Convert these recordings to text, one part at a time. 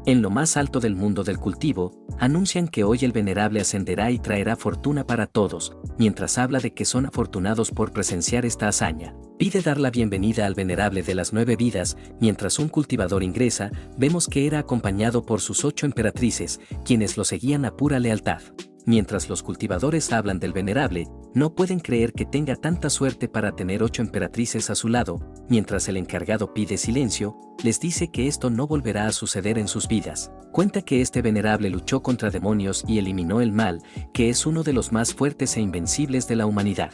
En lo más alto del mundo del cultivo, anuncian que hoy el venerable ascenderá y traerá fortuna para todos, mientras habla de que son afortunados por presenciar esta hazaña. Pide dar la bienvenida al venerable de las 9 vidas, mientras un cultivador ingresa, vemos que era acompañado por sus 8 emperatrices, quienes lo seguían a pura lealtad. Mientras los cultivadores hablan del venerable, no pueden creer que tenga tanta suerte para tener 8 emperatrices a su lado. Mientras el encargado pide silencio, les dice que esto no volverá a suceder en sus vidas. Cuenta que este venerable luchó contra demonios y eliminó el mal, que es uno de los más fuertes e invencibles de la humanidad.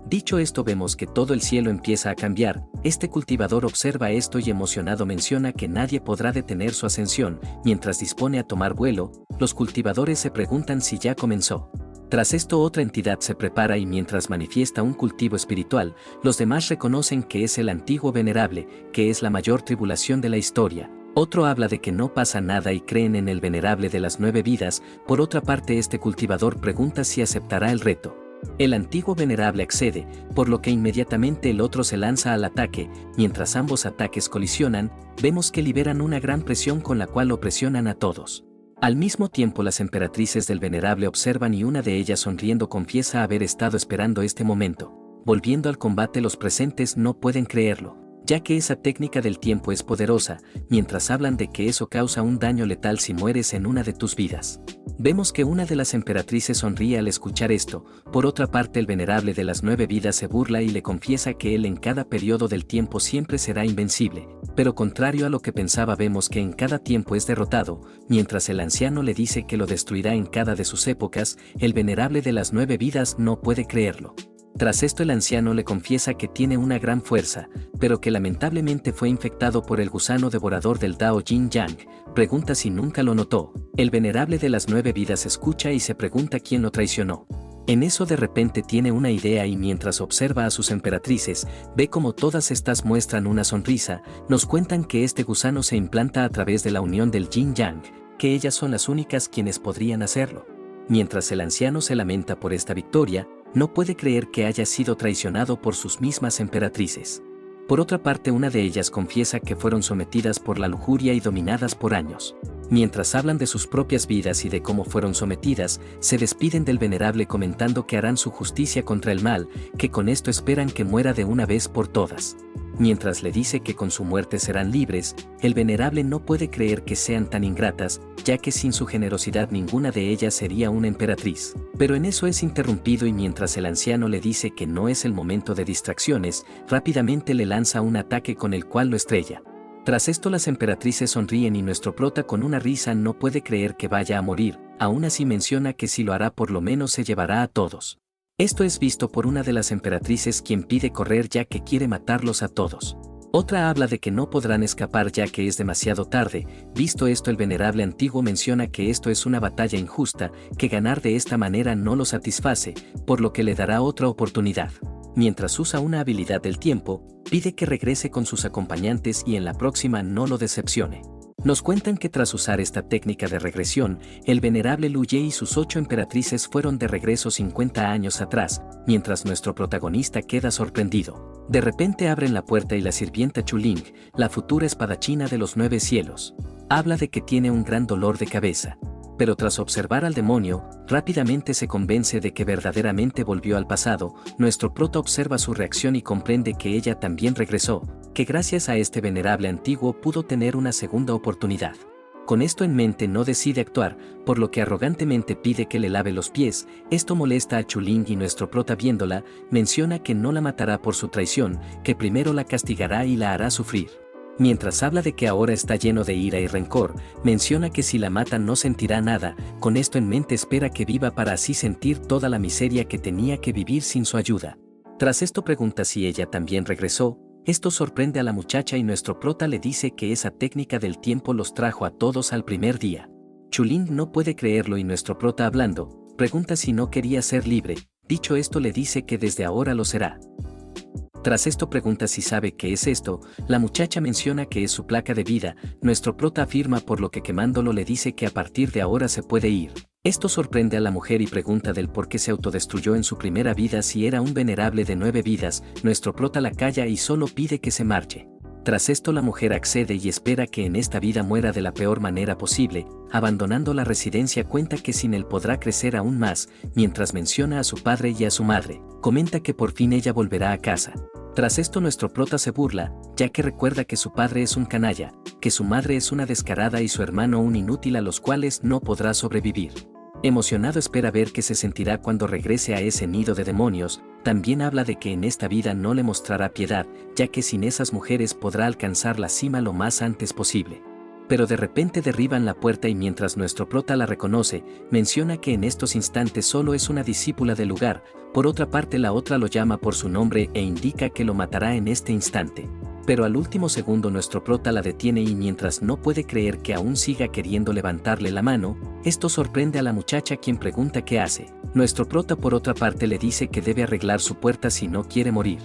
Dicho esto, vemos que todo el cielo empieza a cambiar. Este cultivador observa esto y emocionado menciona que nadie podrá detener su ascensión. Mientras dispone a tomar vuelo, los cultivadores se preguntan si ya comenzó. Tras esto, otra entidad se prepara y mientras manifiesta un cultivo espiritual, los demás reconocen que es el antiguo venerable, que es la mayor tribulación de la historia. Otro habla de que no pasa nada y creen en el venerable de las 9 vidas. Por otra parte, este cultivador pregunta si aceptará el reto. El antiguo venerable accede, por lo que inmediatamente el otro se lanza al ataque. Mientras ambos ataques colisionan, vemos que liberan una gran presión con la cual opresionan a todos. Al mismo tiempo, las emperatrices del venerable observan y una de ellas sonriendo confiesa haber estado esperando este momento. Volviendo al combate, los presentes no pueden creerlo, ya que esa técnica del tiempo es poderosa, mientras hablan de que eso causa un daño letal si mueres en una de tus vidas. Vemos que una de las emperatrices sonríe al escuchar esto. Por otra parte, el venerable de las 9 vidas se burla y le confiesa que él en cada periodo del tiempo siempre será invencible. Pero contrario a lo que pensaba, vemos que en cada tiempo es derrotado. Mientras el anciano le dice que lo destruirá en cada de sus épocas, el venerable de las 9 vidas no puede creerlo. Tras esto, el anciano le confiesa que tiene una gran fuerza, pero que lamentablemente fue infectado por el gusano devorador del Dao Yin Yang. Pregunta si nunca lo notó. El venerable de las 9 vidas escucha y se pregunta quién lo traicionó. En eso de repente tiene una idea y mientras observa a sus emperatrices, ve como todas estas muestran una sonrisa. Nos cuentan que este gusano se implanta a través de la unión del Yin Yang, que ellas son las únicas quienes podrían hacerlo. Mientras el anciano se lamenta por esta victoria, no puede creer que haya sido traicionado por sus mismas emperatrices. Por otra parte, una de ellas confiesa que fueron sometidas por la lujuria y dominadas por años. Mientras hablan de sus propias vidas y de cómo fueron sometidas, se despiden del venerable comentando que harán su justicia contra el mal, que con esto esperan que muera de una vez por todas. Mientras le dice que con su muerte serán libres, el venerable no puede creer que sean tan ingratas, ya que sin su generosidad ninguna de ellas sería una emperatriz. Pero en eso es interrumpido y mientras el anciano le dice que no es el momento de distracciones, rápidamente le lanza un ataque con el cual lo estrella. Tras esto, las emperatrices sonríen y nuestro prota con una risa no puede creer que vaya a morir. Aún así menciona que si lo hará por lo menos se llevará a todos. Esto es visto por una de las emperatrices, quien pide correr ya que quiere matarlos a todos. Otra habla de que no podrán escapar ya que es demasiado tarde. Visto esto, el venerable antiguo menciona que esto es una batalla injusta, que ganar de esta manera no lo satisface, por lo que le dará otra oportunidad. Mientras usa una habilidad del tiempo, pide que regrese con sus acompañantes y en la próxima no lo decepcione. Nos cuentan que tras usar esta técnica de regresión, el venerable Lu Ye y sus 8 emperatrices fueron de regreso 50 años atrás, mientras nuestro protagonista queda sorprendido. De repente abren la puerta y la sirvienta Chuling, la futura espadachina de los 9 cielos, habla de que tiene un gran dolor de cabeza. Pero tras observar al demonio, rápidamente se convence de que verdaderamente volvió al pasado. Nuestro prota observa su reacción y comprende que ella también regresó, que gracias a este venerable antiguo pudo tener una segunda oportunidad. Con esto en mente no decide actuar, por lo que arrogantemente pide que le lave los pies. Esto molesta a Chuling y nuestro prota, viéndola, menciona que no la matará por su traición, que primero la castigará y la hará sufrir. Mientras habla de que ahora está lleno de ira y rencor, menciona que si la mata no sentirá nada. Con esto en mente espera que viva para así sentir toda la miseria que tenía que vivir sin su ayuda. Tras esto pregunta si ella también regresó. Esto sorprende a la muchacha y nuestro prota le dice que esa técnica del tiempo los trajo a todos al primer día. Chuling no puede creerlo y nuestro prota, hablando, pregunta si no quería ser libre. Dicho esto, le dice que desde ahora lo será. Tras esto pregunta si sabe qué es esto. La muchacha menciona que es su placa de vida. Nuestro prota afirma, por lo que quemándolo le dice que a partir de ahora se puede ir. Esto sorprende a la mujer y pregunta del por qué se autodestruyó en su primera vida si era un venerable de 9 vidas. Nuestro prota la calla y solo pide que se marche. Tras esto la mujer accede y espera que en esta vida muera de la peor manera posible, abandonando la residencia cuenta que sin él podrá crecer aún más, mientras menciona a su padre y a su madre, comenta que por fin ella volverá a casa. Tras esto nuestro prota se burla, ya que recuerda que su padre es un canalla, que su madre es una descarada y su hermano un inútil a los cuales no podrá sobrevivir. Emocionado espera ver qué se sentirá cuando regrese a ese nido de demonios, también habla de que en esta vida no le mostrará piedad, ya que sin esas mujeres podrá alcanzar la cima lo más antes posible. Pero de repente derriban la puerta y mientras nuestro prota la reconoce, menciona que en estos instantes solo es una discípula del lugar, por otra parte la otra lo llama por su nombre e indica que lo matará en este instante. Pero al último segundo nuestro prota la detiene y mientras no puede creer que aún siga queriendo levantarle la mano, esto sorprende a la muchacha quien pregunta qué hace. Nuestro prota por otra parte le dice que debe arreglar su puerta si no quiere morir.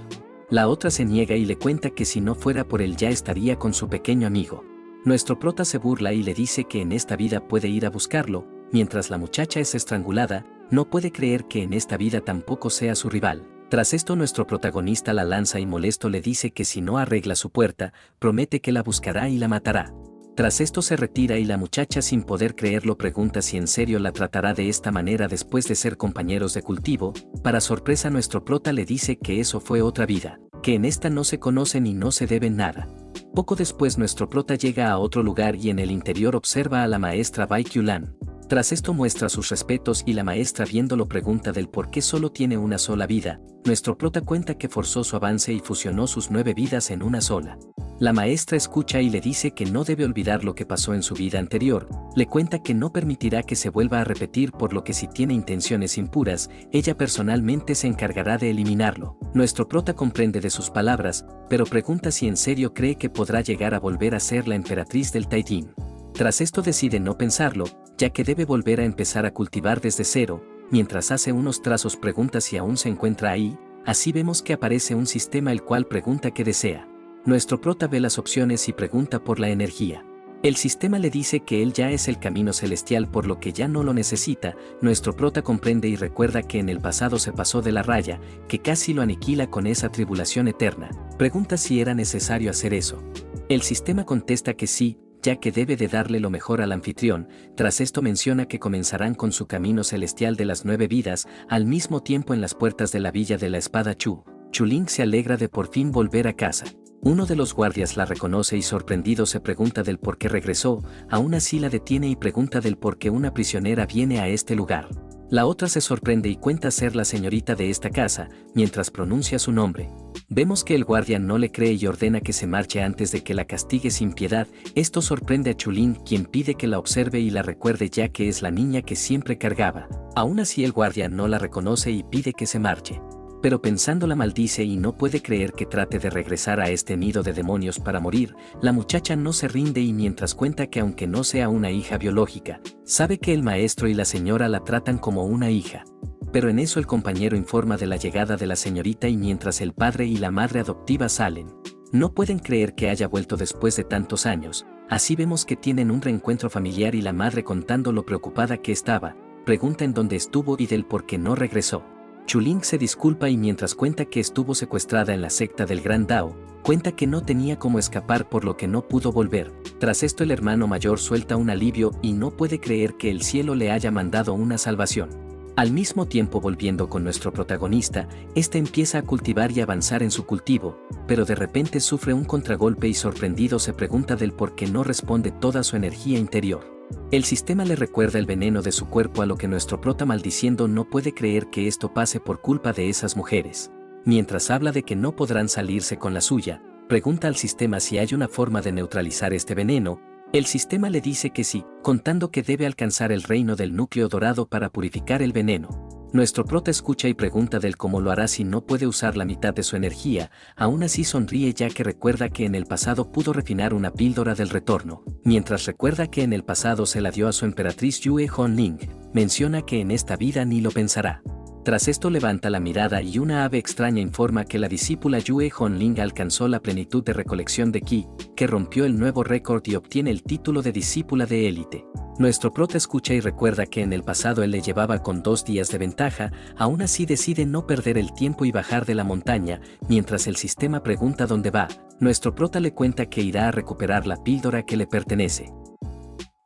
La otra se niega y le cuenta que si no fuera por él ya estaría con su pequeño amigo. Nuestro prota se burla y le dice que en esta vida puede ir a buscarlo, mientras la muchacha es estrangulada, no puede creer que en esta vida tampoco sea su rival. Tras esto nuestro protagonista la lanza y molesto le dice que si no arregla su puerta, promete que la buscará y la matará. Tras esto se retira y la muchacha sin poder creerlo pregunta si en serio la tratará de esta manera después de ser compañeros de cultivo. Para sorpresa nuestro prota le dice que eso fue otra vida, que en esta no se conocen y no se deben nada. Poco después nuestro prota llega a otro lugar y en el interior observa a la maestra Baekhyun. Tras esto muestra sus respetos y la maestra viéndolo pregunta del por qué solo tiene una sola vida. Nuestro prota cuenta que forzó su avance y fusionó sus 9 vidas en una sola. La maestra escucha y le dice que no debe olvidar lo que pasó en su vida anterior, le cuenta que no permitirá que se vuelva a repetir por lo que si tiene intenciones impuras, ella personalmente se encargará de eliminarlo. Nuestro prota comprende de sus palabras, pero pregunta si en serio cree que podrá llegar a volver a ser la emperatriz del Taijin. Tras esto decide no pensarlo, ya que debe volver a empezar a cultivar desde cero, mientras hace unos trazos pregunta si aún se encuentra ahí, así vemos que aparece un sistema el cual pregunta qué desea. Nuestro prota ve las opciones y pregunta por la energía. El sistema le dice que él ya es el camino celestial por lo que ya no lo necesita. Nuestro prota comprende y recuerda que en el pasado se pasó de la raya, que casi lo aniquila con esa tribulación eterna. Pregunta si era necesario hacer eso. El sistema contesta que sí, ya que debe de darle lo mejor al anfitrión. Tras esto menciona que comenzarán con su camino celestial de las 9 vidas, al mismo tiempo en las puertas de la villa de la espada Chu. Chuling se alegra de por fin volver a casa. Uno de los guardias la reconoce y sorprendido se pregunta del por qué regresó, aún así la detiene y pregunta del por qué una prisionera viene a este lugar. La otra se sorprende y cuenta ser la señorita de esta casa, mientras pronuncia su nombre. Vemos que el guardia no le cree y ordena que se marche antes de que la castigue sin piedad. Esto sorprende a Chuling, quien pide que la observe y la recuerde ya que es la niña que siempre cargaba. Aún así el guardia no la reconoce y pide que se marche. Pero pensando la maldice y no puede creer que trate de regresar a este nido de demonios para morir. La muchacha no se rinde y mientras cuenta que aunque no sea una hija biológica, sabe que el maestro y la señora la tratan como una hija. Pero en eso el compañero informa de la llegada de la señorita y mientras el padre y la madre adoptiva salen, no pueden creer que haya vuelto después de tantos años. Así vemos que tienen un reencuentro familiar y la madre contando lo preocupada que estaba, pregunta en dónde estuvo y del por qué no regresó. Chuling se disculpa y mientras cuenta que estuvo secuestrada en la secta del Gran Dao, cuenta que no tenía cómo escapar por lo que no pudo volver. Tras esto el hermano mayor suelta un alivio y no puede creer que el cielo le haya mandado una salvación. Al mismo tiempo volviendo con nuestro protagonista, este empieza a cultivar y avanzar en su cultivo, pero de repente sufre un contragolpe y sorprendido se pregunta del por qué no responde toda su energía interior. El sistema le recuerda el veneno de su cuerpo a lo que nuestro prota maldiciendo no puede creer que esto pase por culpa de esas mujeres. Mientras habla de que no podrán salirse con la suya, pregunta al sistema si hay una forma de neutralizar este veneno. El sistema le dice que sí, contando que debe alcanzar el reino del núcleo dorado para purificar el veneno. Nuestro prota escucha y pregunta del cómo lo hará si no puede usar la mitad de su energía, aún así sonríe ya que recuerda que en el pasado pudo refinar una píldora del retorno. Mientras recuerda que en el pasado se la dio a su emperatriz Yue Honling, menciona que en esta vida ni lo pensará. Tras esto levanta la mirada y una ave extraña informa que la discípula Yue Honling alcanzó la plenitud de recolección de Ki, que rompió el nuevo récord y obtiene el título de discípula de élite. Nuestro prota escucha y recuerda que en el pasado él le llevaba con 2 días de ventaja, aún así decide no perder el tiempo y bajar de la montaña, mientras el sistema pregunta dónde va. Nuestro prota le cuenta que irá a recuperar la píldora que le pertenece.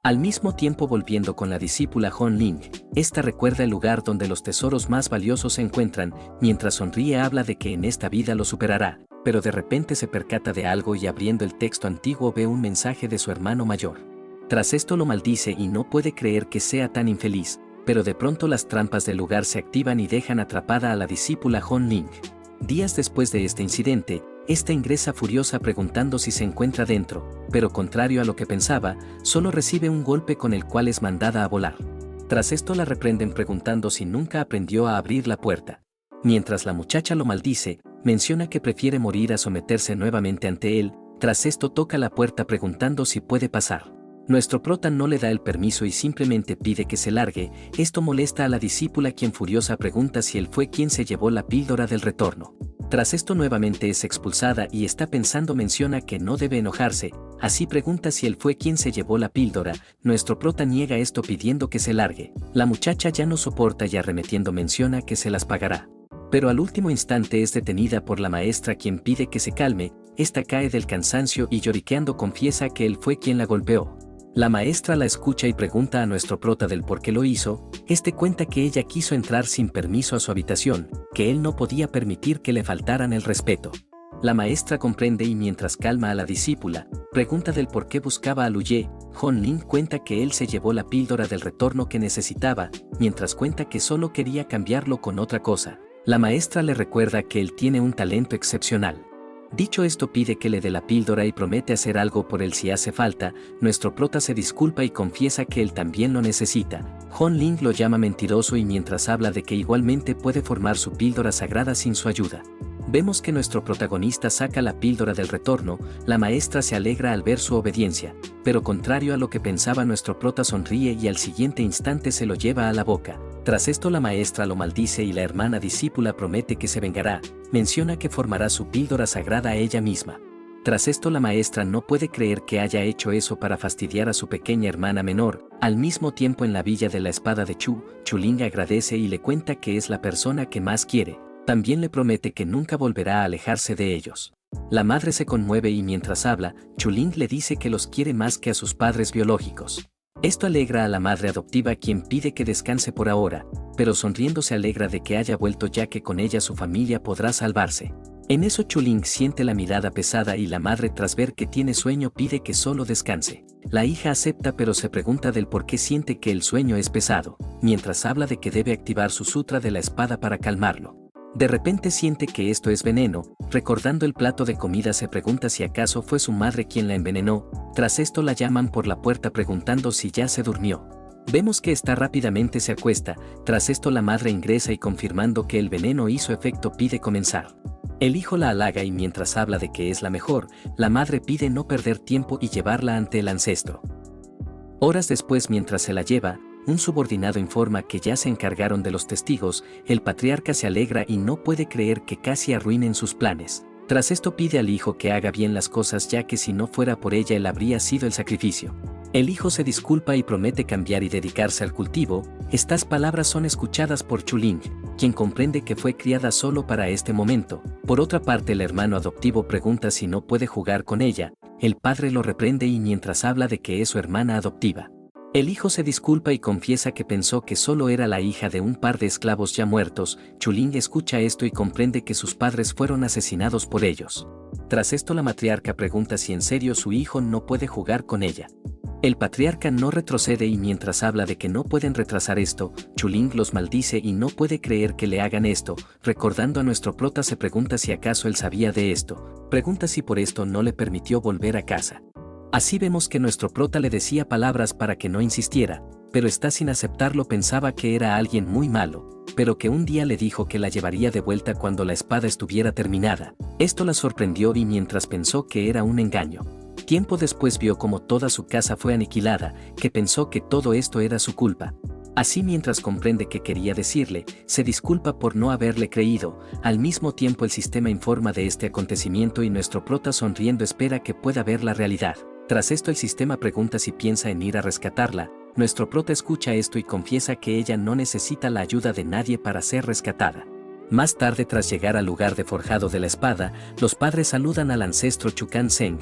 Al mismo tiempo, volviendo con la discípula Hon Ling, esta recuerda el lugar donde los tesoros más valiosos se encuentran, mientras sonríe habla de que en esta vida lo superará, pero de repente se percata de algo y abriendo el texto antiguo ve un mensaje de su hermano mayor. Tras esto lo maldice y no puede creer que sea tan infeliz, pero de pronto las trampas del lugar se activan y dejan atrapada a la discípula Hon Ling. Días después de este incidente, esta ingresa furiosa preguntando si se encuentra dentro, pero contrario a lo que pensaba, solo recibe un golpe con el cual es mandada a volar. Tras esto la reprenden preguntando si nunca aprendió a abrir la puerta. Mientras la muchacha lo maldice, menciona que prefiere morir a someterse nuevamente ante él. Tras esto toca la puerta preguntando si puede pasar. Nuestro prota no le da el permiso y simplemente pide que se largue. Esto molesta a la discípula, quien furiosa pregunta si él fue quien se llevó la píldora del retorno. Tras esto nuevamente es expulsada y está pensando, menciona que no debe enojarse, así pregunta si él fue quien se llevó la píldora. Nuestro prota niega esto pidiendo que se largue. La muchacha ya no soporta y arremetiendo menciona que se las pagará. Pero al último instante es detenida por la maestra, quien pide que se calme. Esta cae del cansancio y lloriqueando confiesa que él fue quien la golpeó. La maestra la escucha y pregunta a nuestro prota del por qué lo hizo. Este cuenta que ella quiso entrar sin permiso a su habitación, que él no podía permitir que le faltaran el respeto. La maestra comprende y mientras calma a la discípula, pregunta del por qué buscaba a Luye. Hon Ling cuenta que él se llevó la píldora del retorno que necesitaba, mientras cuenta que solo quería cambiarlo con otra cosa. La maestra le recuerda que él tiene un talento excepcional. Dicho esto, pide que le dé la píldora y promete hacer algo por él si hace falta. Nuestro prota se disculpa y confiesa que él también lo necesita. Hon Ling lo llama mentiroso y mientras habla de que igualmente puede formar su píldora sagrada sin su ayuda. Vemos que nuestro protagonista saca la píldora del retorno. La maestra se alegra al ver su obediencia, pero contrario a lo que pensaba, nuestro prota sonríe y al siguiente instante se lo lleva a la boca. Tras esto la maestra lo maldice y la hermana discípula promete que se vengará. Menciona que formará su píldora sagrada a ella misma. Tras esto la maestra no puede creer que haya hecho eso para fastidiar a su pequeña hermana menor. Al mismo tiempo, en la villa de la espada de Chuling agradece y le cuenta que es la persona que más quiere. También le promete que nunca volverá a alejarse de ellos. La madre se conmueve y mientras habla, Chuling le dice que los quiere más que a sus padres biológicos. Esto alegra a la madre adoptiva, quien pide que descanse por ahora, pero sonriendo se alegra de que haya vuelto, ya que con ella su familia podrá salvarse. En eso Chuling siente la mirada pesada y la madre, tras ver que tiene sueño, pide que solo descanse. La hija acepta, pero se pregunta del por qué siente que el sueño es pesado, mientras habla de que debe activar su sutra de la espada para calmarlo. De repente siente que esto es veneno. Recordando el plato de comida, se pregunta si acaso fue su madre quien la envenenó. Tras esto la llaman por la puerta preguntando si ya se durmió. Vemos que esta rápidamente se acuesta. Tras esto la madre ingresa y confirmando que el veneno hizo efecto pide comenzar. El hijo la halaga y mientras habla de que es la mejor, la madre pide no perder tiempo y llevarla ante el ancestro. Horas después, mientras se la lleva, un subordinado informa que ya se encargaron de los testigos. El patriarca se alegra y no puede creer que casi arruinen sus planes. Tras esto pide al hijo que haga bien las cosas, ya que si no fuera por ella él habría sido el sacrificio. El hijo se disculpa y promete cambiar y dedicarse al cultivo. Estas palabras son escuchadas por Chuling, quien comprende que fue criada solo para este momento. Por otra parte, el hermano adoptivo pregunta si no puede jugar con ella. El padre lo reprende y mientras habla de que es su hermana adoptiva. El hijo se disculpa y confiesa que pensó que solo era la hija de un par de esclavos ya muertos. Chuling escucha esto y comprende que sus padres fueron asesinados por ellos. Tras esto la matriarca pregunta si en serio su hijo no puede jugar con ella. El patriarca no retrocede y mientras habla de que no pueden retrasar esto, Chuling los maldice y no puede creer que le hagan esto. Recordando a nuestro prota, se pregunta si acaso él sabía de esto. Pregunta si por esto no le permitió volver a casa. Así vemos que nuestro prota le decía palabras para que no insistiera, pero está sin aceptarlo. Pensaba que era alguien muy malo, pero que un día le dijo que la llevaría de vuelta cuando la espada estuviera terminada. Esto la sorprendió y mientras pensó que era un engaño. Tiempo después vio como toda su casa fue aniquilada, que pensó que todo esto era su culpa. Así, mientras comprende que quería decirle, se disculpa por no haberle creído. Al mismo tiempo el sistema informa de este acontecimiento y nuestro prota sonriendo espera que pueda ver la realidad. Tras esto el sistema pregunta si piensa en ir a rescatarla. Nuestro prota escucha esto y confiesa que ella no necesita la ayuda de nadie para ser rescatada. Más tarde, tras llegar al lugar de forjado de la espada, los padres saludan al ancestro Chukan Seng.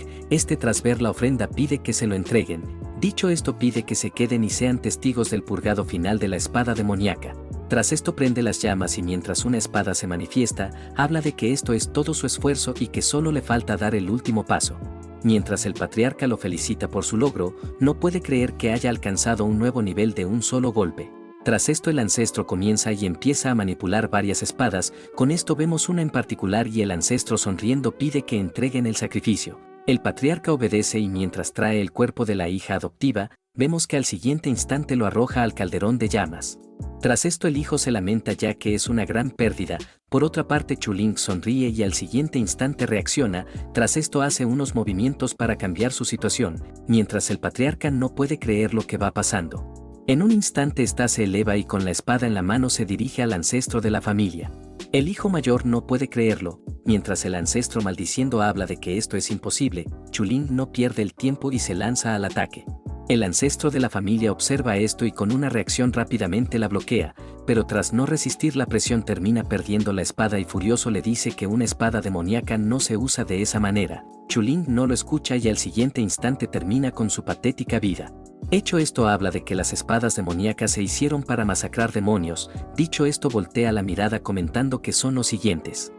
Tras ver la ofrenda pide que se lo entreguen. Dicho esto, pide que se queden y sean testigos del purgado final de la espada demoníaca. Tras esto prende las llamas y mientras una espada se manifiesta, habla de que esto es todo su esfuerzo y que solo le falta dar el último paso. Mientras el patriarca lo felicita por su logro, no puede creer que haya alcanzado un nuevo nivel de un solo golpe. Tras esto el ancestro comienza y empieza a manipular varias espadas, con esto vemos una en particular y el ancestro sonriendo pide que entreguen el sacrificio. El patriarca obedece y mientras trae el cuerpo de la hija adoptiva, vemos que al siguiente instante lo arroja al calderón de llamas. Tras esto el hijo se lamenta ya que es una gran pérdida. Por otra parte Chuling sonríe y al siguiente instante reacciona. Tras esto hace unos movimientos para cambiar su situación, mientras el patriarca no puede creer lo que va pasando. En un instante ésta se eleva y con la espada en la mano se dirige al ancestro de la familia. El hijo mayor no puede creerlo, mientras el ancestro maldiciendo habla de que esto es imposible. Chuling no pierde el tiempo y se lanza al ataque. El ancestro de la familia observa esto y con una reacción rápidamente la bloquea, pero tras no resistir la presión termina perdiendo la espada y furioso le dice que una espada demoníaca no se usa de esa manera. Chuling no lo escucha y al siguiente instante termina con su patética vida. Hecho esto habla de que las espadas demoníacas se hicieron para masacrar demonios. Dicho esto voltea la mirada comentando que son los siguientes.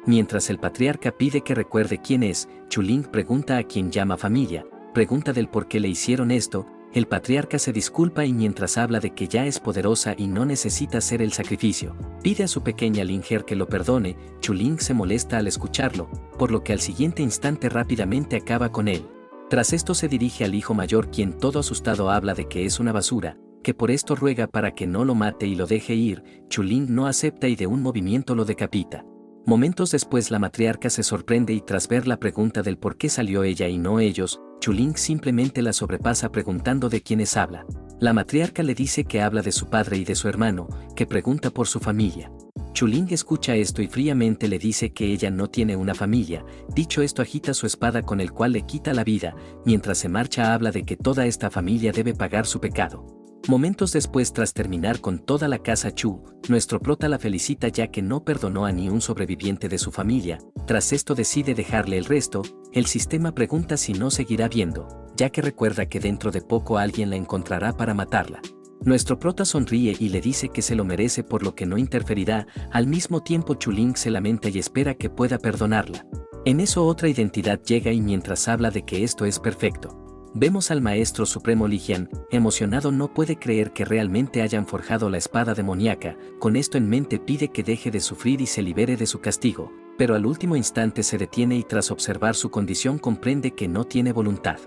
Mientras el patriarca pide que recuerde quién es, Chuling pregunta a quien llama familia, pregunta del por qué le hicieron esto. El patriarca se disculpa y mientras habla de que ya es poderosa y no necesita hacer el sacrificio, pide a su pequeña Linger que lo perdone. Chuling se molesta al escucharlo, por lo que al siguiente instante rápidamente acaba con él. Tras esto se dirige al hijo mayor quien todo asustado habla de que es una basura, que por esto ruega para que no lo mate y lo deje ir. Chuling no acepta y de un movimiento lo decapita. Momentos después la matriarca se sorprende y tras ver la pregunta del por qué salió ella y no ellos, Chuling simplemente la sobrepasa preguntando de quiénes habla. La matriarca le dice que habla de su padre y de su hermano, que pregunta por su familia. Chuling escucha esto y fríamente le dice que ella no tiene una familia. Dicho esto agita su espada con el cual le quita la vida, mientras se marcha habla de que toda esta familia debe pagar su pecado. Momentos después tras terminar con toda la casa Chu, nuestro prota la felicita ya que no perdonó a ni un sobreviviente de su familia. Tras esto decide dejarle el resto. El sistema pregunta si no seguirá viendo, ya que recuerda que dentro de poco alguien la encontrará para matarla. Nuestro prota sonríe y le dice que se lo merece por lo que no interferirá. Al mismo tiempo Chuling se lamenta y espera que pueda perdonarla. En eso otra identidad llega y mientras habla de que esto es perfecto, vemos al maestro supremo Lijian, emocionado no puede creer que realmente hayan forjado la espada demoníaca. Con esto en mente pide que deje de sufrir y se libere de su castigo, pero al último instante se detiene y tras observar su condición comprende que no tiene voluntad.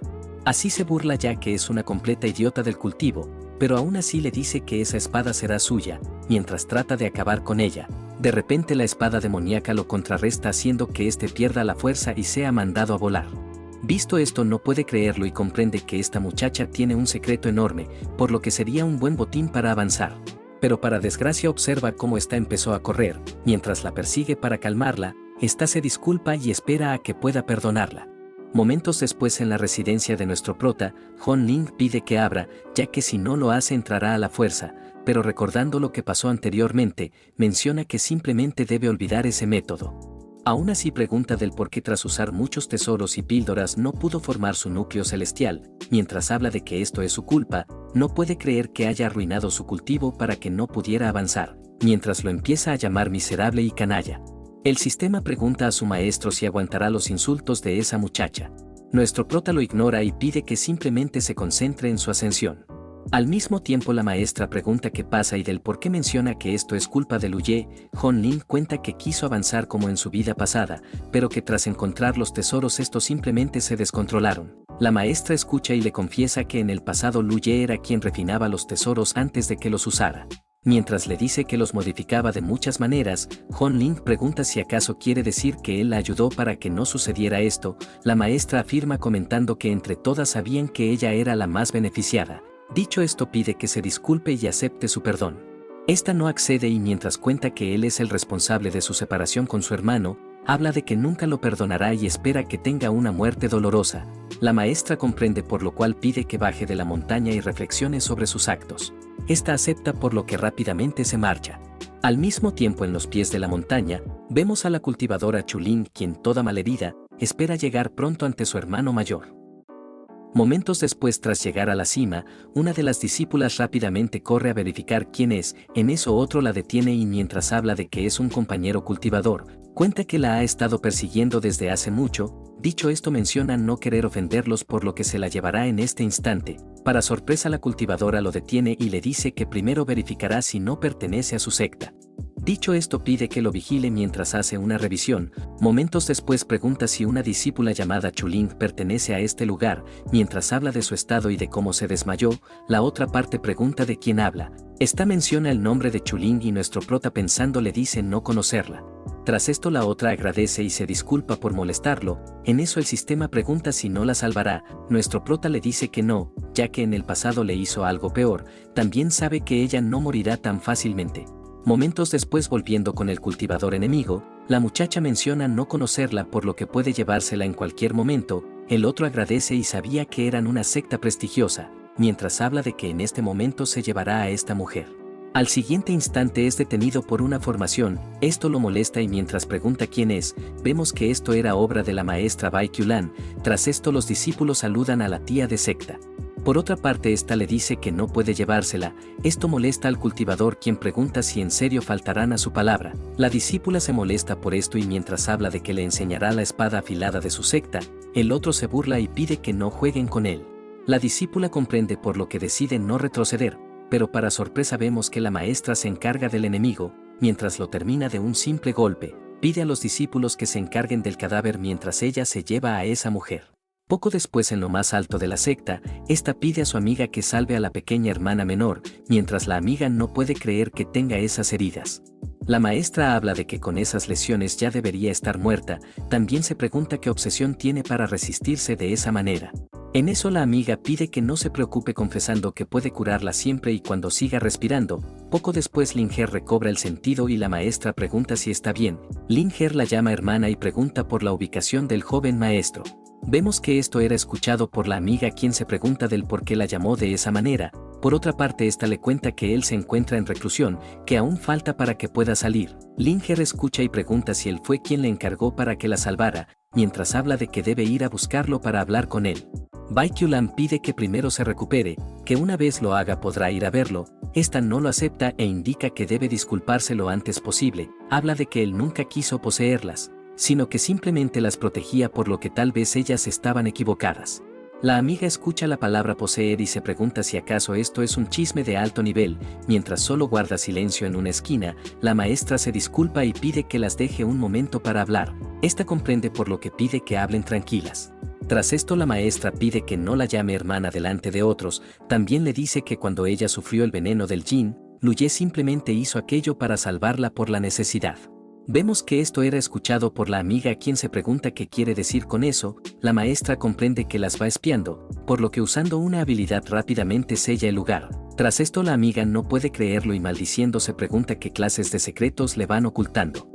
Así se burla ya que es una completa idiota del cultivo, pero aún así le dice que esa espada será suya, mientras trata de acabar con ella. De repente la espada demoníaca lo contrarresta haciendo que éste pierda la fuerza y sea mandado a volar. Visto esto no puede creerlo y comprende que esta muchacha tiene un secreto enorme, por lo que sería un buen botín para avanzar. Pero para desgracia observa cómo esta empezó a correr, mientras la persigue para calmarla, esta se disculpa y espera a que pueda perdonarla. Momentos después en la residencia de nuestro prota, Hon Ling pide que abra, ya que si no lo hace entrará a la fuerza, pero recordando lo que pasó anteriormente, menciona que simplemente debe olvidar ese método. Aún así pregunta del por qué tras usar muchos tesoros y píldoras no pudo formar su núcleo celestial. Mientras habla de que esto es su culpa, no puede creer que haya arruinado su cultivo para que no pudiera avanzar, mientras lo empieza a llamar miserable y canalla. El sistema pregunta a su maestro si aguantará los insultos de esa muchacha. Nuestro prota lo ignora y pide que simplemente se concentre en su ascensión. Al mismo tiempo la maestra pregunta qué pasa y del por qué menciona que esto es culpa de Luye. Hon Ling cuenta que quiso avanzar como en su vida pasada, pero que tras encontrar los tesoros estos simplemente se descontrolaron. La maestra escucha y le confiesa que en el pasado Luye era quien refinaba los tesoros antes de que los usara. Mientras le dice que los modificaba de muchas maneras, Hon Ling pregunta si acaso quiere decir que él la ayudó para que no sucediera esto. La maestra afirma comentando que entre todas sabían que ella era la más beneficiada. Dicho esto pide que se disculpe y acepte su perdón. Esta no accede y mientras cuenta que él es el responsable de su separación con su hermano, habla de que nunca lo perdonará y espera que tenga una muerte dolorosa. La maestra comprende por lo cual pide que baje de la montaña y reflexione sobre sus actos. Esta acepta por lo que rápidamente se marcha. Al mismo tiempo, en los pies de la montaña, vemos a la cultivadora Chulin, quien, toda malherida, espera llegar pronto ante su hermano mayor. Momentos después, tras llegar a la cima, una de las discípulas rápidamente corre a verificar quién es. En eso otro la detiene y, mientras habla de que es un compañero cultivador, cuenta que la ha estado persiguiendo desde hace mucho. Dicho esto, menciona no querer ofenderlos, por lo que se la llevará en este instante. Para sorpresa, la cultivadora lo detiene y le dice que primero verificará si no pertenece a su secta. Dicho esto, pide que lo vigile mientras hace una revisión. Momentos después pregunta si una discípula llamada Chulin pertenece a este lugar. Mientras habla de su estado y de cómo se desmayó, la otra parte pregunta de quién habla. Esta menciona el nombre de Chulin y nuestro prota, pensando, le dice no conocerla. Tras esto, la otra agradece y se disculpa por molestarlo. En eso el sistema pregunta si no la salvará. Nuestro prota le dice que no, ya que en el pasado le hizo algo peor. También sabe que ella no morirá tan fácilmente. Momentos después, volviendo con el cultivador enemigo, la muchacha menciona no conocerla, por lo que puede llevársela en cualquier momento. El otro agradece y sabía que eran una secta prestigiosa, mientras habla de que en este momento se llevará a esta mujer. Al siguiente instante es detenido por una formación. Esto lo molesta y mientras pregunta quién es, vemos que esto era obra de la maestra Bai Qiulan. Tras esto, los discípulos saludan a la tía de secta. Por otra parte, esta le dice que no puede llevársela. Esto molesta al cultivador, quien pregunta si en serio faltarán a su palabra. La discípula se molesta por esto y mientras habla de que le enseñará la espada afilada de su secta, el otro se burla y pide que no jueguen con él. La discípula comprende, por lo que decide no retroceder, pero para sorpresa vemos que la maestra se encarga del enemigo. Mientras lo termina de un simple golpe, pide a los discípulos que se encarguen del cadáver mientras ella se lleva a esa mujer. Poco después, en lo más alto de la secta, esta pide a su amiga que salve a la pequeña hermana menor, mientras la amiga no puede creer que tenga esas heridas. La maestra habla de que con esas lesiones ya debería estar muerta. También se pregunta qué obsesión tiene para resistirse de esa manera. En eso la amiga pide que no se preocupe, confesando que puede curarla siempre y cuando siga respirando. Poco después, Linger recobra el sentido y la maestra pregunta si está bien. Linger la llama hermana y pregunta por la ubicación del joven maestro. Vemos que esto era escuchado por la amiga, quien se pregunta del por qué la llamó de esa manera. Por otra parte, esta le cuenta que él se encuentra en reclusión, que aún falta para que pueda salir. Linger escucha y pregunta si él fue quien le encargó para que la salvara, mientras habla de que debe ir a buscarlo para hablar con él. Bai Qiulan pide que primero se recupere, que una vez lo haga podrá ir a verlo. Esta no lo acepta e indica que debe disculparse lo antes posible. Habla de que él nunca quiso poseerlas, sino que simplemente las protegía, por lo que tal vez ellas estaban equivocadas. La amiga escucha la palabra poseer y se pregunta si acaso esto es un chisme de alto nivel. Mientras solo guarda silencio en una esquina, la maestra se disculpa y pide que las deje un momento para hablar. Esta comprende, por lo que pide que hablen tranquilas. Tras esto, la maestra pide que no la llame hermana delante de otros. También le dice que cuando ella sufrió el veneno del Jin, Luye simplemente hizo aquello para salvarla por la necesidad. Vemos que esto era escuchado por la amiga, quien se pregunta qué quiere decir con eso. La maestra comprende que las va espiando, por lo que usando una habilidad rápidamente sella el lugar. Tras esto, la amiga no puede creerlo y maldiciendo se pregunta qué clases de secretos le van ocultando.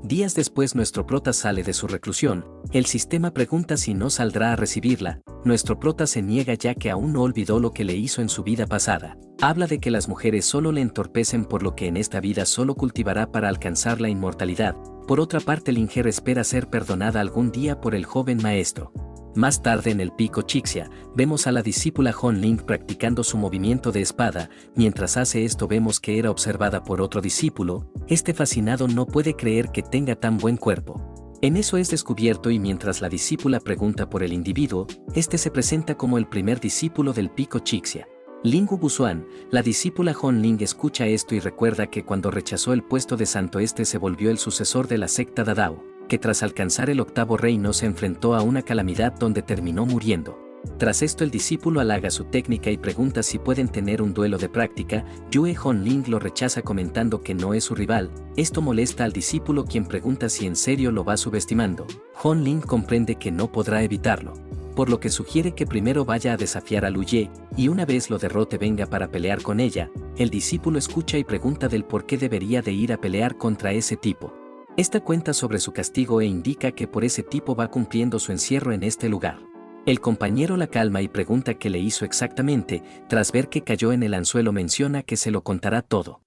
Días después, nuestro prota sale de su reclusión. El sistema pregunta si no saldrá a recibirla. Nuestro prota se niega, ya que aún no olvidó lo que le hizo en su vida pasada. Habla de que las mujeres solo le entorpecen, por lo que en esta vida solo cultivará para alcanzar la inmortalidad. Por otra parte, Linger espera ser perdonada algún día por el joven maestro. Más tarde, en el pico Chixia, vemos a la discípula Hon Ling practicando su movimiento de espada. Mientras hace esto, vemos que era observada por otro discípulo. Este, fascinado, no puede creer que tenga tan buen cuerpo. En eso es descubierto y mientras la discípula pregunta por el individuo, este se presenta como el primer discípulo del pico Chixia. Lingu Busuan, la discípula Hon Ling, escucha esto y recuerda que cuando rechazó el puesto de santo, este se volvió el sucesor de la secta Dadao, que tras alcanzar el octavo reino se enfrentó a una calamidad donde terminó muriendo. Tras esto, el discípulo halaga su técnica y pregunta si pueden tener un duelo de práctica. Yue Hon Ling lo rechaza, comentando que no es su rival. Esto molesta al discípulo, quien pregunta si en serio lo va subestimando. Hon Ling comprende que no podrá evitarlo, por lo que sugiere que primero vaya a desafiar a Luye, y una vez lo derrote venga para pelear con ella. El discípulo escucha y pregunta del por qué debería de ir a pelear contra ese tipo. Esta cuenta sobre su castigo e indica que por ese tipo va cumpliendo su encierro en este lugar. El compañero la calma y pregunta qué le hizo exactamente. Tras ver que cayó en el anzuelo, menciona que se lo contará todo.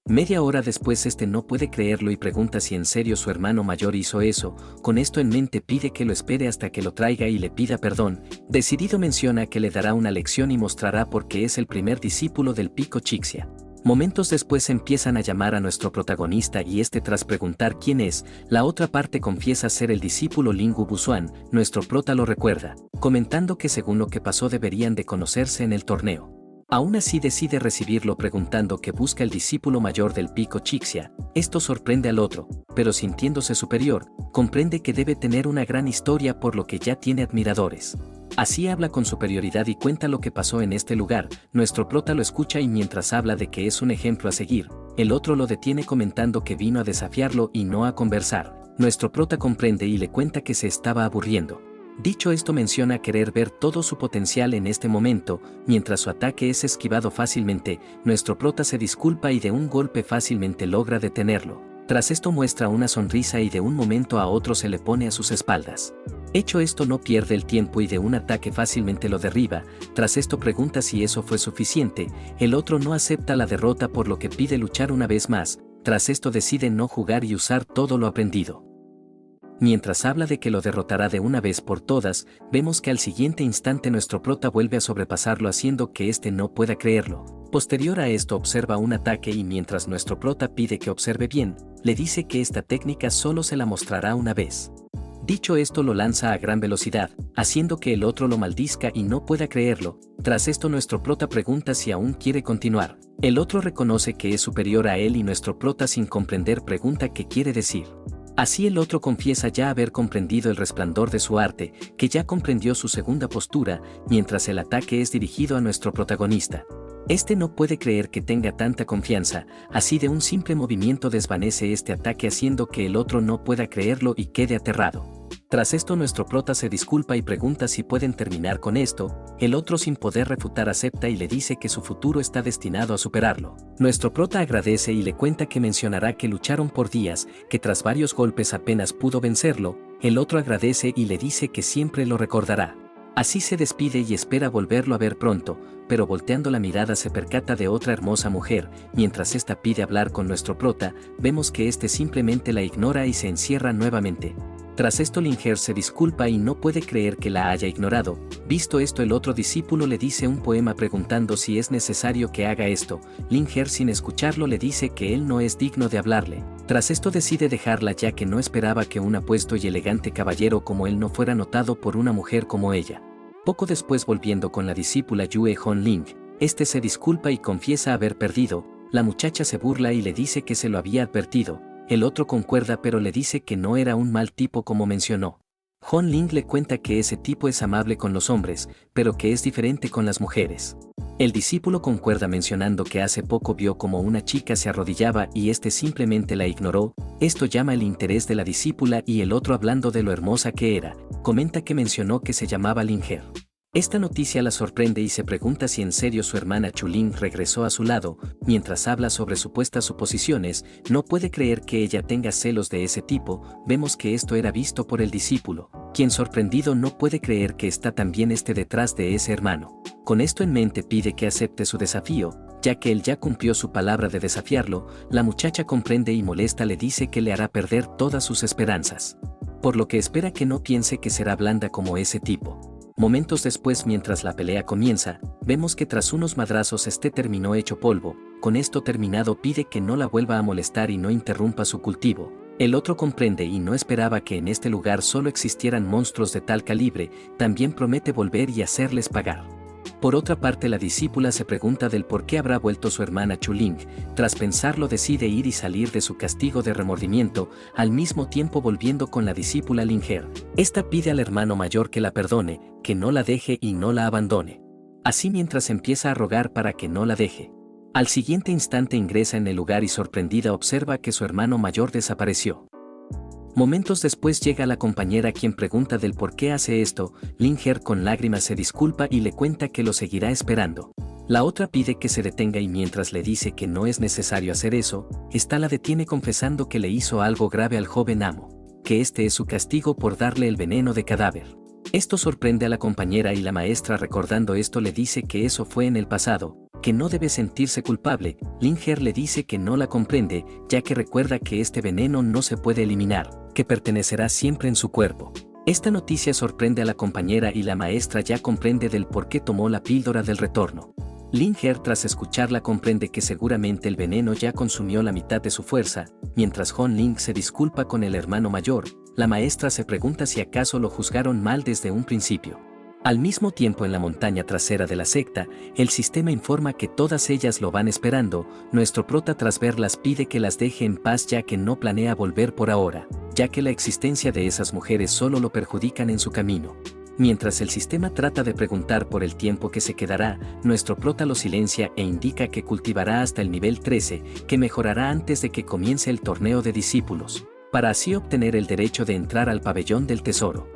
Media hora después no puede creerlo y pregunta si en serio su hermano mayor hizo eso. Con esto en mente pide que lo espere hasta que lo traiga y le pida perdón. Decidido menciona que le dará una lección y mostrará por qué es el primer discípulo del Pico Chixia. Momentos después empiezan a llamar a nuestro protagonista y tras preguntar quién es, la otra parte confiesa ser el discípulo Lingu Busuan. Nuestro prota lo recuerda, comentando que según lo que pasó deberían de conocerse en el torneo. Aún así decide recibirlo preguntando qué busca el discípulo mayor del Pico Chixia. Esto sorprende al otro, pero sintiéndose superior, comprende que debe tener una gran historia por lo que ya tiene admiradores. Así habla con superioridad y cuenta lo que pasó en este lugar. Nuestro prota lo escucha y mientras habla de que es un ejemplo a seguir, el otro lo detiene comentando que vino a desafiarlo y no a conversar. Nuestro prota comprende y le cuenta que se estaba aburriendo. Dicho esto menciona querer ver todo su potencial en este momento. Mientras su ataque es esquivado fácilmente, nuestro prota se disculpa y de un golpe fácilmente logra detenerlo. Tras esto muestra una sonrisa y de un momento a otro se le pone a sus espaldas. Hecho esto no pierde el tiempo y de un ataque fácilmente lo derriba. Tras esto pregunta si eso fue suficiente. El otro no acepta la derrota por lo que pide luchar una vez más. Tras esto decide no jugar y usar todo lo aprendido. Mientras habla de que lo derrotará de una vez por todas, vemos que al siguiente instante nuestro prota vuelve a sobrepasarlo haciendo que no pueda creerlo. Posterior a esto observa un ataque y mientras nuestro prota pide que observe bien, le dice que esta técnica solo se la mostrará una vez. Dicho esto lo lanza a gran velocidad, haciendo que el otro lo maldizca y no pueda creerlo. Tras esto nuestro prota pregunta si aún quiere continuar. El otro reconoce que es superior a él y nuestro prota sin comprender pregunta qué quiere decir. Así el otro confiesa ya haber comprendido el resplandor de su arte, que ya comprendió su segunda postura, mientras el ataque es dirigido a nuestro protagonista. No puede creer que tenga tanta confianza, así de un simple movimiento desvanece este ataque haciendo que el otro no pueda creerlo y quede aterrado. Tras esto nuestro prota se disculpa y pregunta si pueden terminar con esto. El otro sin poder refutar acepta y le dice que su futuro está destinado a superarlo. Nuestro prota agradece y le cuenta que mencionará que lucharon por días, que tras varios golpes apenas pudo vencerlo. El otro agradece y le dice que siempre lo recordará. Así se despide y espera volverlo a ver pronto, pero volteando la mirada se percata de otra hermosa mujer. Mientras esta pide hablar con nuestro prota, vemos que simplemente la ignora y se encierra nuevamente. Tras esto Linger se disculpa y no puede creer que la haya ignorado. Visto esto el otro discípulo le dice un poema preguntando si es necesario que haga esto. Linger sin escucharlo le dice que él no es digno de hablarle. Tras esto decide dejarla ya que no esperaba que un apuesto y elegante caballero como él no fuera notado por una mujer como ella. Poco después volviendo con la discípula Yue Honling, se disculpa y confiesa haber perdido. La muchacha se burla y le dice que se lo había advertido. El otro concuerda pero le dice que no era un mal tipo como mencionó. Honling le cuenta que ese tipo es amable con los hombres, pero que es diferente con las mujeres. El discípulo concuerda mencionando que hace poco vio como una chica se arrodillaba y simplemente la ignoró. Esto llama el interés de la discípula y el otro hablando de lo hermosa que era, comenta que mencionó que se llamaba Linger. Esta noticia la sorprende y se pregunta si en serio su hermana Chuling regresó a su lado. Mientras habla sobre supuestas suposiciones, no puede creer que ella tenga celos de ese tipo. Vemos que esto era visto por el discípulo, quien sorprendido no puede creer que está también detrás de ese hermano. Con esto en mente pide que acepte su desafío, ya que él ya cumplió su palabra de desafiarlo. La muchacha comprende y molesta le dice que le hará perder todas sus esperanzas, por lo que espera que no piense que será blanda como ese tipo. Momentos después mientras la pelea comienza, vemos que tras unos madrazos terminó hecho polvo. Con esto terminado pide que no la vuelva a molestar y no interrumpa su cultivo. El otro comprende y no esperaba que en este lugar solo existieran monstruos de tal calibre. También promete volver y hacerles pagar. Por otra parte la discípula se pregunta del por qué habrá vuelto su hermana Chuling. Tras pensarlo decide ir y salir de su castigo de remordimiento, al mismo tiempo volviendo con la discípula Linger. Pide al hermano mayor que la perdone, que no la deje y no la abandone. Así mientras empieza a rogar para que no la deje. Al siguiente instante ingresa en el lugar y sorprendida observa que su hermano mayor desapareció. Momentos después llega la compañera quien pregunta del por qué hace esto. Linger con lágrimas se disculpa y le cuenta que lo seguirá esperando. La otra pide que se detenga y mientras le dice que no es necesario hacer eso, la detiene confesando que le hizo algo grave al joven amo, que es su castigo por darle el veneno de cadáver. Esto sorprende a la compañera y la maestra recordando esto le dice que eso fue en el pasado, que no debe sentirse culpable. Linger le dice que no la comprende, ya que recuerda que este veneno no se puede eliminar, que pertenecerá siempre en su cuerpo. Esta noticia sorprende a la compañera y la maestra ya comprende del por qué tomó la píldora del retorno. Linger tras escucharla comprende que seguramente el veneno ya consumió la mitad de su fuerza. Mientras Hon Ling se disculpa con el hermano mayor, la maestra se pregunta si acaso lo juzgaron mal desde un principio. Al mismo tiempo, en la montaña trasera de la secta, el sistema informa que todas ellas lo van esperando. Nuestro prota tras verlas pide que las deje en paz ya que no planea volver por ahora, ya que la existencia de esas mujeres solo lo perjudican en su camino. Mientras el sistema trata de preguntar por el tiempo que se quedará, nuestro prota lo silencia e indica que cultivará hasta el nivel 13, que mejorará antes de que comience el torneo de discípulos, para así obtener el derecho de entrar al pabellón del tesoro.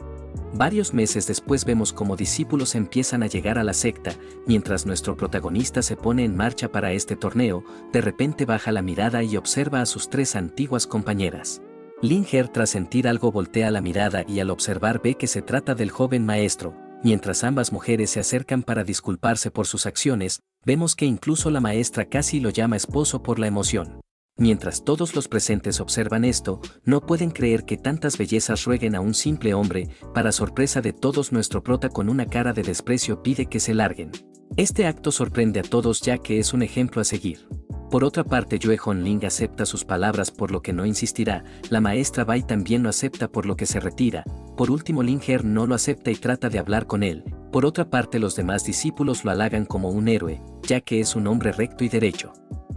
Varios meses después vemos cómo discípulos empiezan a llegar a la secta. Mientras nuestro protagonista se pone en marcha para este torneo, de repente baja la mirada y observa a sus 3 antiguas compañeras. Linger tras sentir algo voltea la mirada y al observar ve que se trata del joven maestro. Mientras ambas mujeres se acercan para disculparse por sus acciones, vemos que incluso la maestra casi lo llama esposo por la emoción. Mientras todos los presentes observan esto, no pueden creer que tantas bellezas rueguen a un simple hombre. Para sorpresa de todos, nuestro prota con una cara de desprecio pide que se larguen. Este acto sorprende a todos ya que es un ejemplo a seguir. Por otra parte, Yue Hon Ling acepta sus palabras por lo que no insistirá. La maestra Bai también lo acepta por lo que se retira. Por último, Linger no lo acepta y trata de hablar con él. Por otra parte, los demás discípulos lo halagan como un héroe, ya que es un hombre recto y derecho.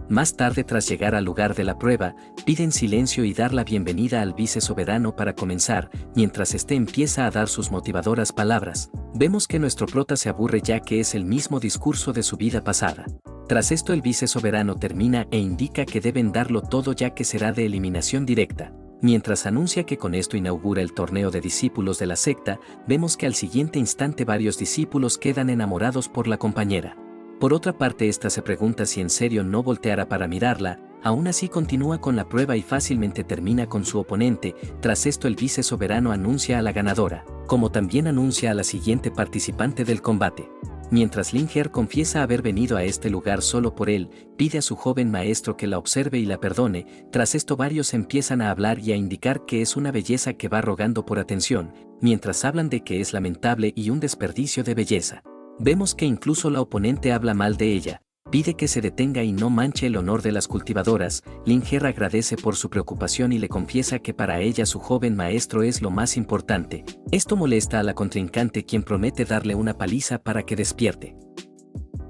Más tarde, tras llegar al lugar de la prueba, piden silencio y dar la bienvenida al vicesoberano para comenzar. Mientras este empieza a dar sus motivadoras palabras, vemos que nuestro prota se aburre ya que es el mismo discurso de su vida pasada. Tras esto, el vicesoberano termina e indica que deben darlo todo ya que será de eliminación directa. Mientras anuncia que con esto inaugura el torneo de discípulos de la secta, vemos que al siguiente instante varios discípulos quedan enamorados por la compañera. Por otra parte, esta se pregunta si en serio no volteará para mirarla. Aún así continúa con la prueba y fácilmente termina con su oponente. Tras esto, el vicesoberano anuncia a la ganadora, como también anuncia a la siguiente participante del combate. Mientras Linger confiesa haber venido a este lugar solo por él, pide a su joven maestro que la observe y la perdone. Tras esto, varios empiezan a hablar y a indicar que es una belleza que va rogando por atención, mientras hablan de que es lamentable y un desperdicio de belleza. Vemos que incluso la oponente habla mal de ella, pide que se detenga y no manche el honor de las cultivadoras. Linger agradece por su preocupación y le confiesa que para ella su joven maestro es lo más importante. Esto molesta a la contrincante, quien promete darle una paliza para que despierte.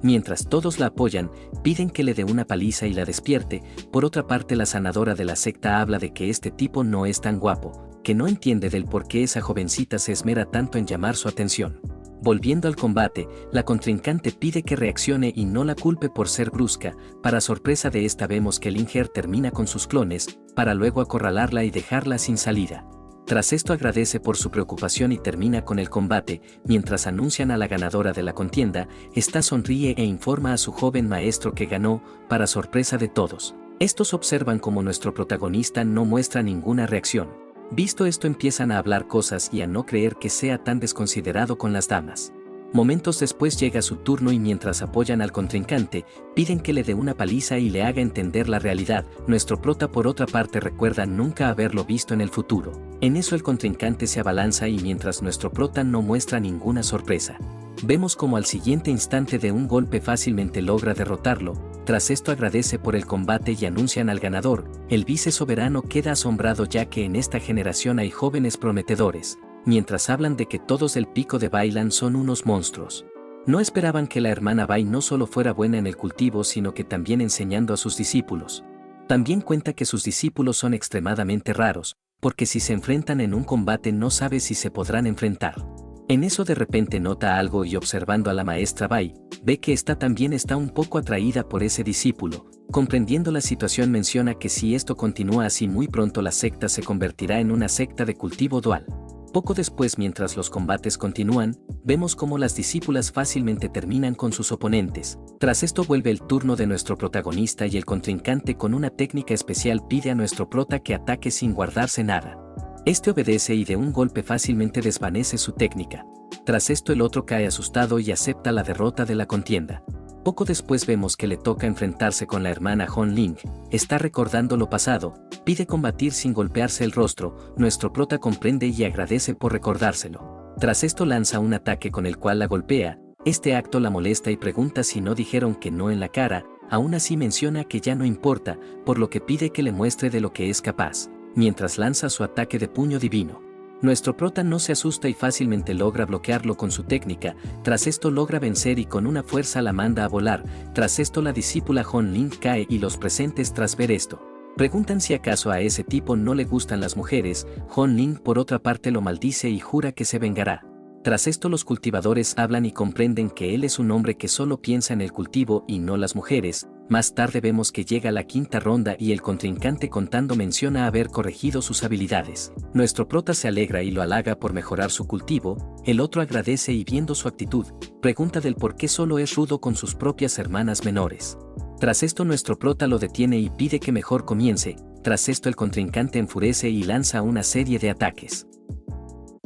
Mientras todos la apoyan, piden que le dé una paliza y la despierte. Por otra parte, la sanadora de la secta habla de que este tipo no es tan guapo, que no entiende del por qué esa jovencita se esmera tanto en llamar su atención. Volviendo al combate, la contrincante pide que reaccione y no la culpe por ser brusca. Para sorpresa de esta, vemos que Linger termina con sus clones, para luego acorralarla y dejarla sin salida. Tras esto, agradece por su preocupación y termina con el combate. Mientras anuncian a la ganadora de la contienda, esta sonríe e informa a su joven maestro que ganó. Para sorpresa de todos, estos observan como nuestro protagonista no muestra ninguna reacción. Visto esto, empiezan a hablar cosas y a no creer que sea tan desconsiderado con las damas. Momentos después llega su turno y mientras apoyan al contrincante, piden que le dé una paliza y le haga entender la realidad. Nuestro prota por otra parte recuerda nunca haberlo visto en el futuro. En eso el contrincante se abalanza y mientras nuestro prota no muestra ninguna sorpresa, vemos como al siguiente instante de un golpe fácilmente logra derrotarlo. Tras esto agradece por el combate y anuncian al ganador. El vicesoberano queda asombrado ya que en esta generación hay jóvenes prometedores, mientras hablan de que todos del pico de Bailan son unos monstruos. No esperaban que la hermana Bai no solo fuera buena en el cultivo sino que también enseñando a sus discípulos. También cuenta que sus discípulos son extremadamente raros, porque si se enfrentan en un combate no sabe si se podrán enfrentar. En eso de repente nota algo y observando a la maestra Bai, ve que esta también está un poco atraída por ese discípulo. Comprendiendo la situación, menciona que si esto continúa así muy pronto la secta se convertirá en una secta de cultivo dual. Poco después, mientras los combates continúan, vemos cómo las discípulas fácilmente terminan con sus oponentes. Tras esto vuelve el turno de nuestro protagonista y el contrincante con una técnica especial pide a nuestro prota que ataque sin guardarse nada. Este obedece y de un golpe fácilmente desvanece su técnica. Tras esto el otro cae asustado y acepta la derrota de la contienda. Poco después vemos que le toca enfrentarse con la hermana Hong Ling, está recordando lo pasado, pide combatir sin golpearse el rostro, nuestro prota comprende y agradece por recordárselo. Tras esto lanza un ataque con el cual la golpea, este acto la molesta y pregunta si no dijeron que no en la cara, aún así menciona que ya no importa, por lo que pide que le muestre de lo que es capaz, mientras lanza su ataque de puño divino. Nuestro prota no se asusta y fácilmente logra bloquearlo con su técnica, tras esto logra vencer y con una fuerza la manda a volar, tras esto la discípula Hong Ling cae y los presentes tras ver esto preguntan si acaso a ese tipo no le gustan las mujeres. Hong Ling por otra parte lo maldice y jura que se vengará. Tras esto los cultivadores hablan y comprenden que él es un hombre que solo piensa en el cultivo y no las mujeres. Más tarde vemos que llega la quinta ronda y el contrincante contando menciona haber corregido sus habilidades. Nuestro prota se alegra y lo halaga por mejorar su cultivo, el otro agradece y viendo su actitud, pregunta del por qué solo es rudo con sus propias hermanas menores. Tras esto nuestro prota lo detiene y pide que mejor comience, tras esto el contrincante enfurece y lanza una serie de ataques.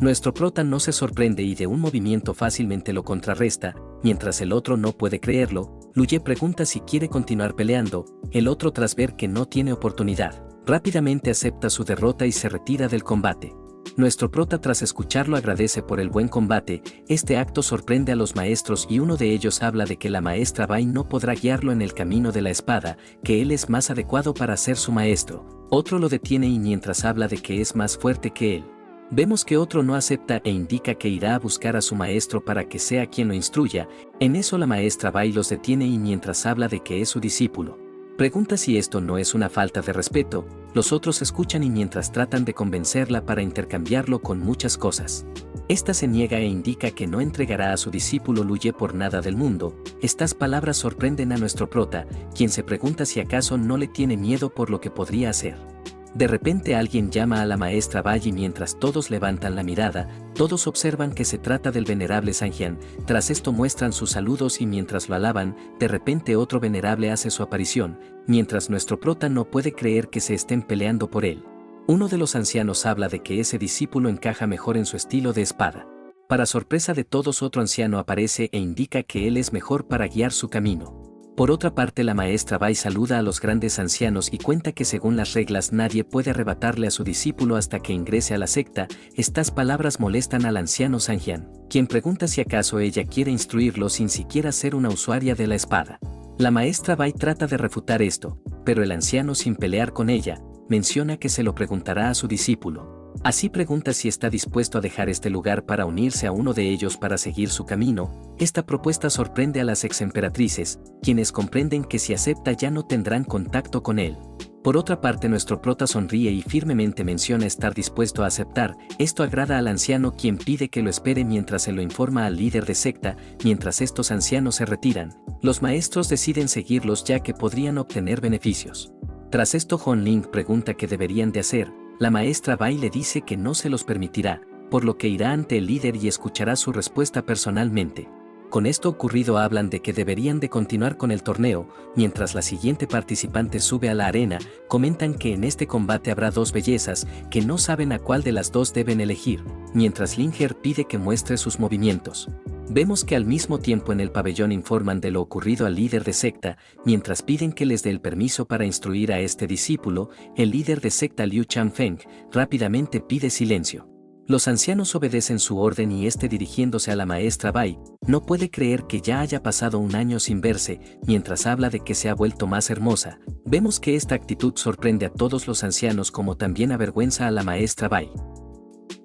Nuestro prota no se sorprende y de un movimiento fácilmente lo contrarresta, mientras el otro no puede creerlo. Luye pregunta si quiere continuar peleando, el otro tras ver que no tiene oportunidad, rápidamente acepta su derrota y se retira del combate. Nuestro prota tras escucharlo agradece por el buen combate, este acto sorprende a los maestros y uno de ellos habla de que la maestra Bai no podrá guiarlo en el camino de la espada, que él es más adecuado para ser su maestro. Otro lo detiene y mientras habla de que es más fuerte que él. Vemos que otro no acepta e indica que irá a buscar a su maestro para que sea quien lo instruya, en eso la maestra Bai los detiene y mientras habla de que es su discípulo. Pregunta si esto no es una falta de respeto, los otros escuchan y mientras tratan de convencerla para intercambiarlo con muchas cosas. Esta se niega e indica que no entregará a su discípulo Luye por nada del mundo. Estas palabras sorprenden a nuestro prota, quien se pregunta si acaso no le tiene miedo por lo que podría hacer. De repente alguien llama a la maestra Bai y mientras todos levantan la mirada, todos observan que se trata del venerable Sanjian. Tras esto muestran sus saludos y mientras lo alaban, de repente otro venerable hace su aparición, mientras nuestro prota no puede creer que se estén peleando por él. Uno de los ancianos habla de que ese discípulo encaja mejor en su estilo de espada. Para sorpresa de todos otro anciano aparece e indica que él es mejor para guiar su camino. Por otra parte la maestra Bai saluda a los grandes ancianos y cuenta que según las reglas nadie puede arrebatarle a su discípulo hasta que ingrese a la secta. Estas palabras molestan al anciano Sanjian, quien pregunta si acaso ella quiere instruirlo sin siquiera ser una usuaria de la espada. La maestra Bai trata de refutar esto, pero el anciano sin pelear con ella, menciona que se lo preguntará a su discípulo. Así pregunta si está dispuesto a dejar este lugar para unirse a uno de ellos para seguir su camino. Esta propuesta sorprende a las ex-emperatrices, quienes comprenden que si acepta ya no tendrán contacto con él. Por otra parte nuestro prota sonríe y firmemente menciona estar dispuesto a aceptar. Esto agrada al anciano quien pide que lo espere mientras se lo informa al líder de secta. Mientras estos ancianos se retiran, los maestros deciden seguirlos ya que podrían obtener beneficios. Tras esto Hong Ling pregunta qué deberían de hacer. La maestra Bai le dice que no se los permitirá, por lo que irá ante el líder y escuchará su respuesta personalmente. Con esto ocurrido hablan de que deberían de continuar con el torneo, mientras la siguiente participante sube a la arena, comentan que en este combate habrá dos bellezas, que no saben a cuál de las dos deben elegir, mientras Linger pide que muestre sus movimientos. Vemos que al mismo tiempo en el pabellón informan de lo ocurrido al líder de secta, mientras piden que les dé el permiso para instruir a este discípulo. El líder de secta Liu Chanfeng rápidamente pide silencio. Los ancianos obedecen su orden y dirigiéndose a la maestra Bai, no puede creer que ya haya pasado un año sin verse, mientras habla de que se ha vuelto más hermosa. Vemos que esta actitud sorprende a todos los ancianos como también avergüenza a la maestra Bai.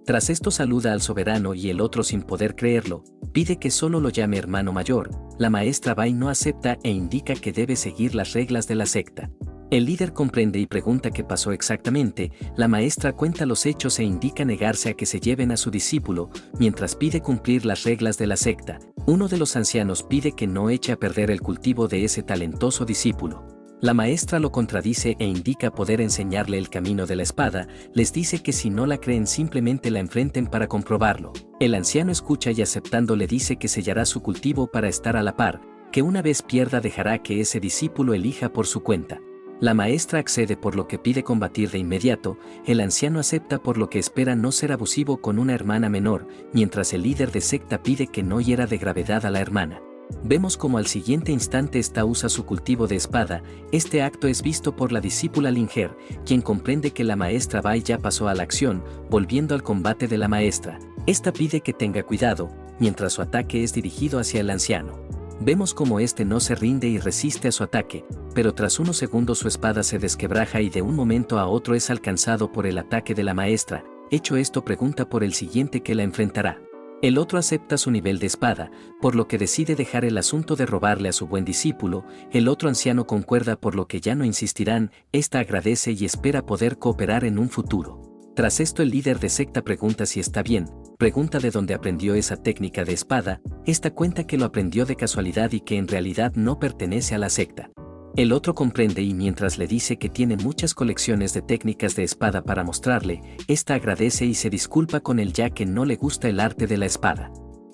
Tras esto saluda al soberano y el otro sin poder creerlo, pide que solo lo llame hermano mayor. La maestra Bai no acepta e indica que debe seguir las reglas de la secta. El líder comprende y pregunta qué pasó exactamente. La maestra cuenta los hechos e indica negarse a que se lleven a su discípulo, mientras pide cumplir las reglas de la secta. Uno de los ancianos pide que no eche a perder el cultivo de ese talentoso discípulo. La maestra lo contradice e indica poder enseñarle el camino de la espada. Les dice que si no la creen simplemente la enfrenten para comprobarlo. El anciano escucha y aceptando le dice que sellará su cultivo para estar a la par, que una vez pierda dejará que ese discípulo elija por su cuenta. La maestra accede por lo que pide combatir de inmediato. El anciano acepta por lo que espera no ser abusivo con una hermana menor, mientras el líder de secta pide que no hiera de gravedad a la hermana. Vemos como al siguiente instante esta usa su cultivo de espada. Este acto es visto por la discípula Linger, quien comprende que la maestra Bai ya pasó a la acción, volviendo al combate de la maestra. Esta pide que tenga cuidado, mientras su ataque es dirigido hacia el anciano. Vemos como este no se rinde y resiste a su ataque, pero tras unos segundos su espada se desquebraja y de un momento a otro es alcanzado por el ataque de la maestra. Hecho esto, pregunta por el siguiente que la enfrentará. El otro acepta su nivel de espada, por lo que decide dejar el asunto de robarle a su buen discípulo. El otro anciano concuerda, por lo que ya no insistirán. Esta agradece y espera poder cooperar en un futuro. Tras esto, el líder de secta pregunta si está bien, pregunta de dónde aprendió esa técnica de espada. Esta cuenta que lo aprendió de casualidad y que en realidad no pertenece a la secta. El otro comprende y mientras le dice que tiene muchas colecciones de técnicas de espada para mostrarle, esta agradece y se disculpa con él ya que no le gusta el arte de la espada.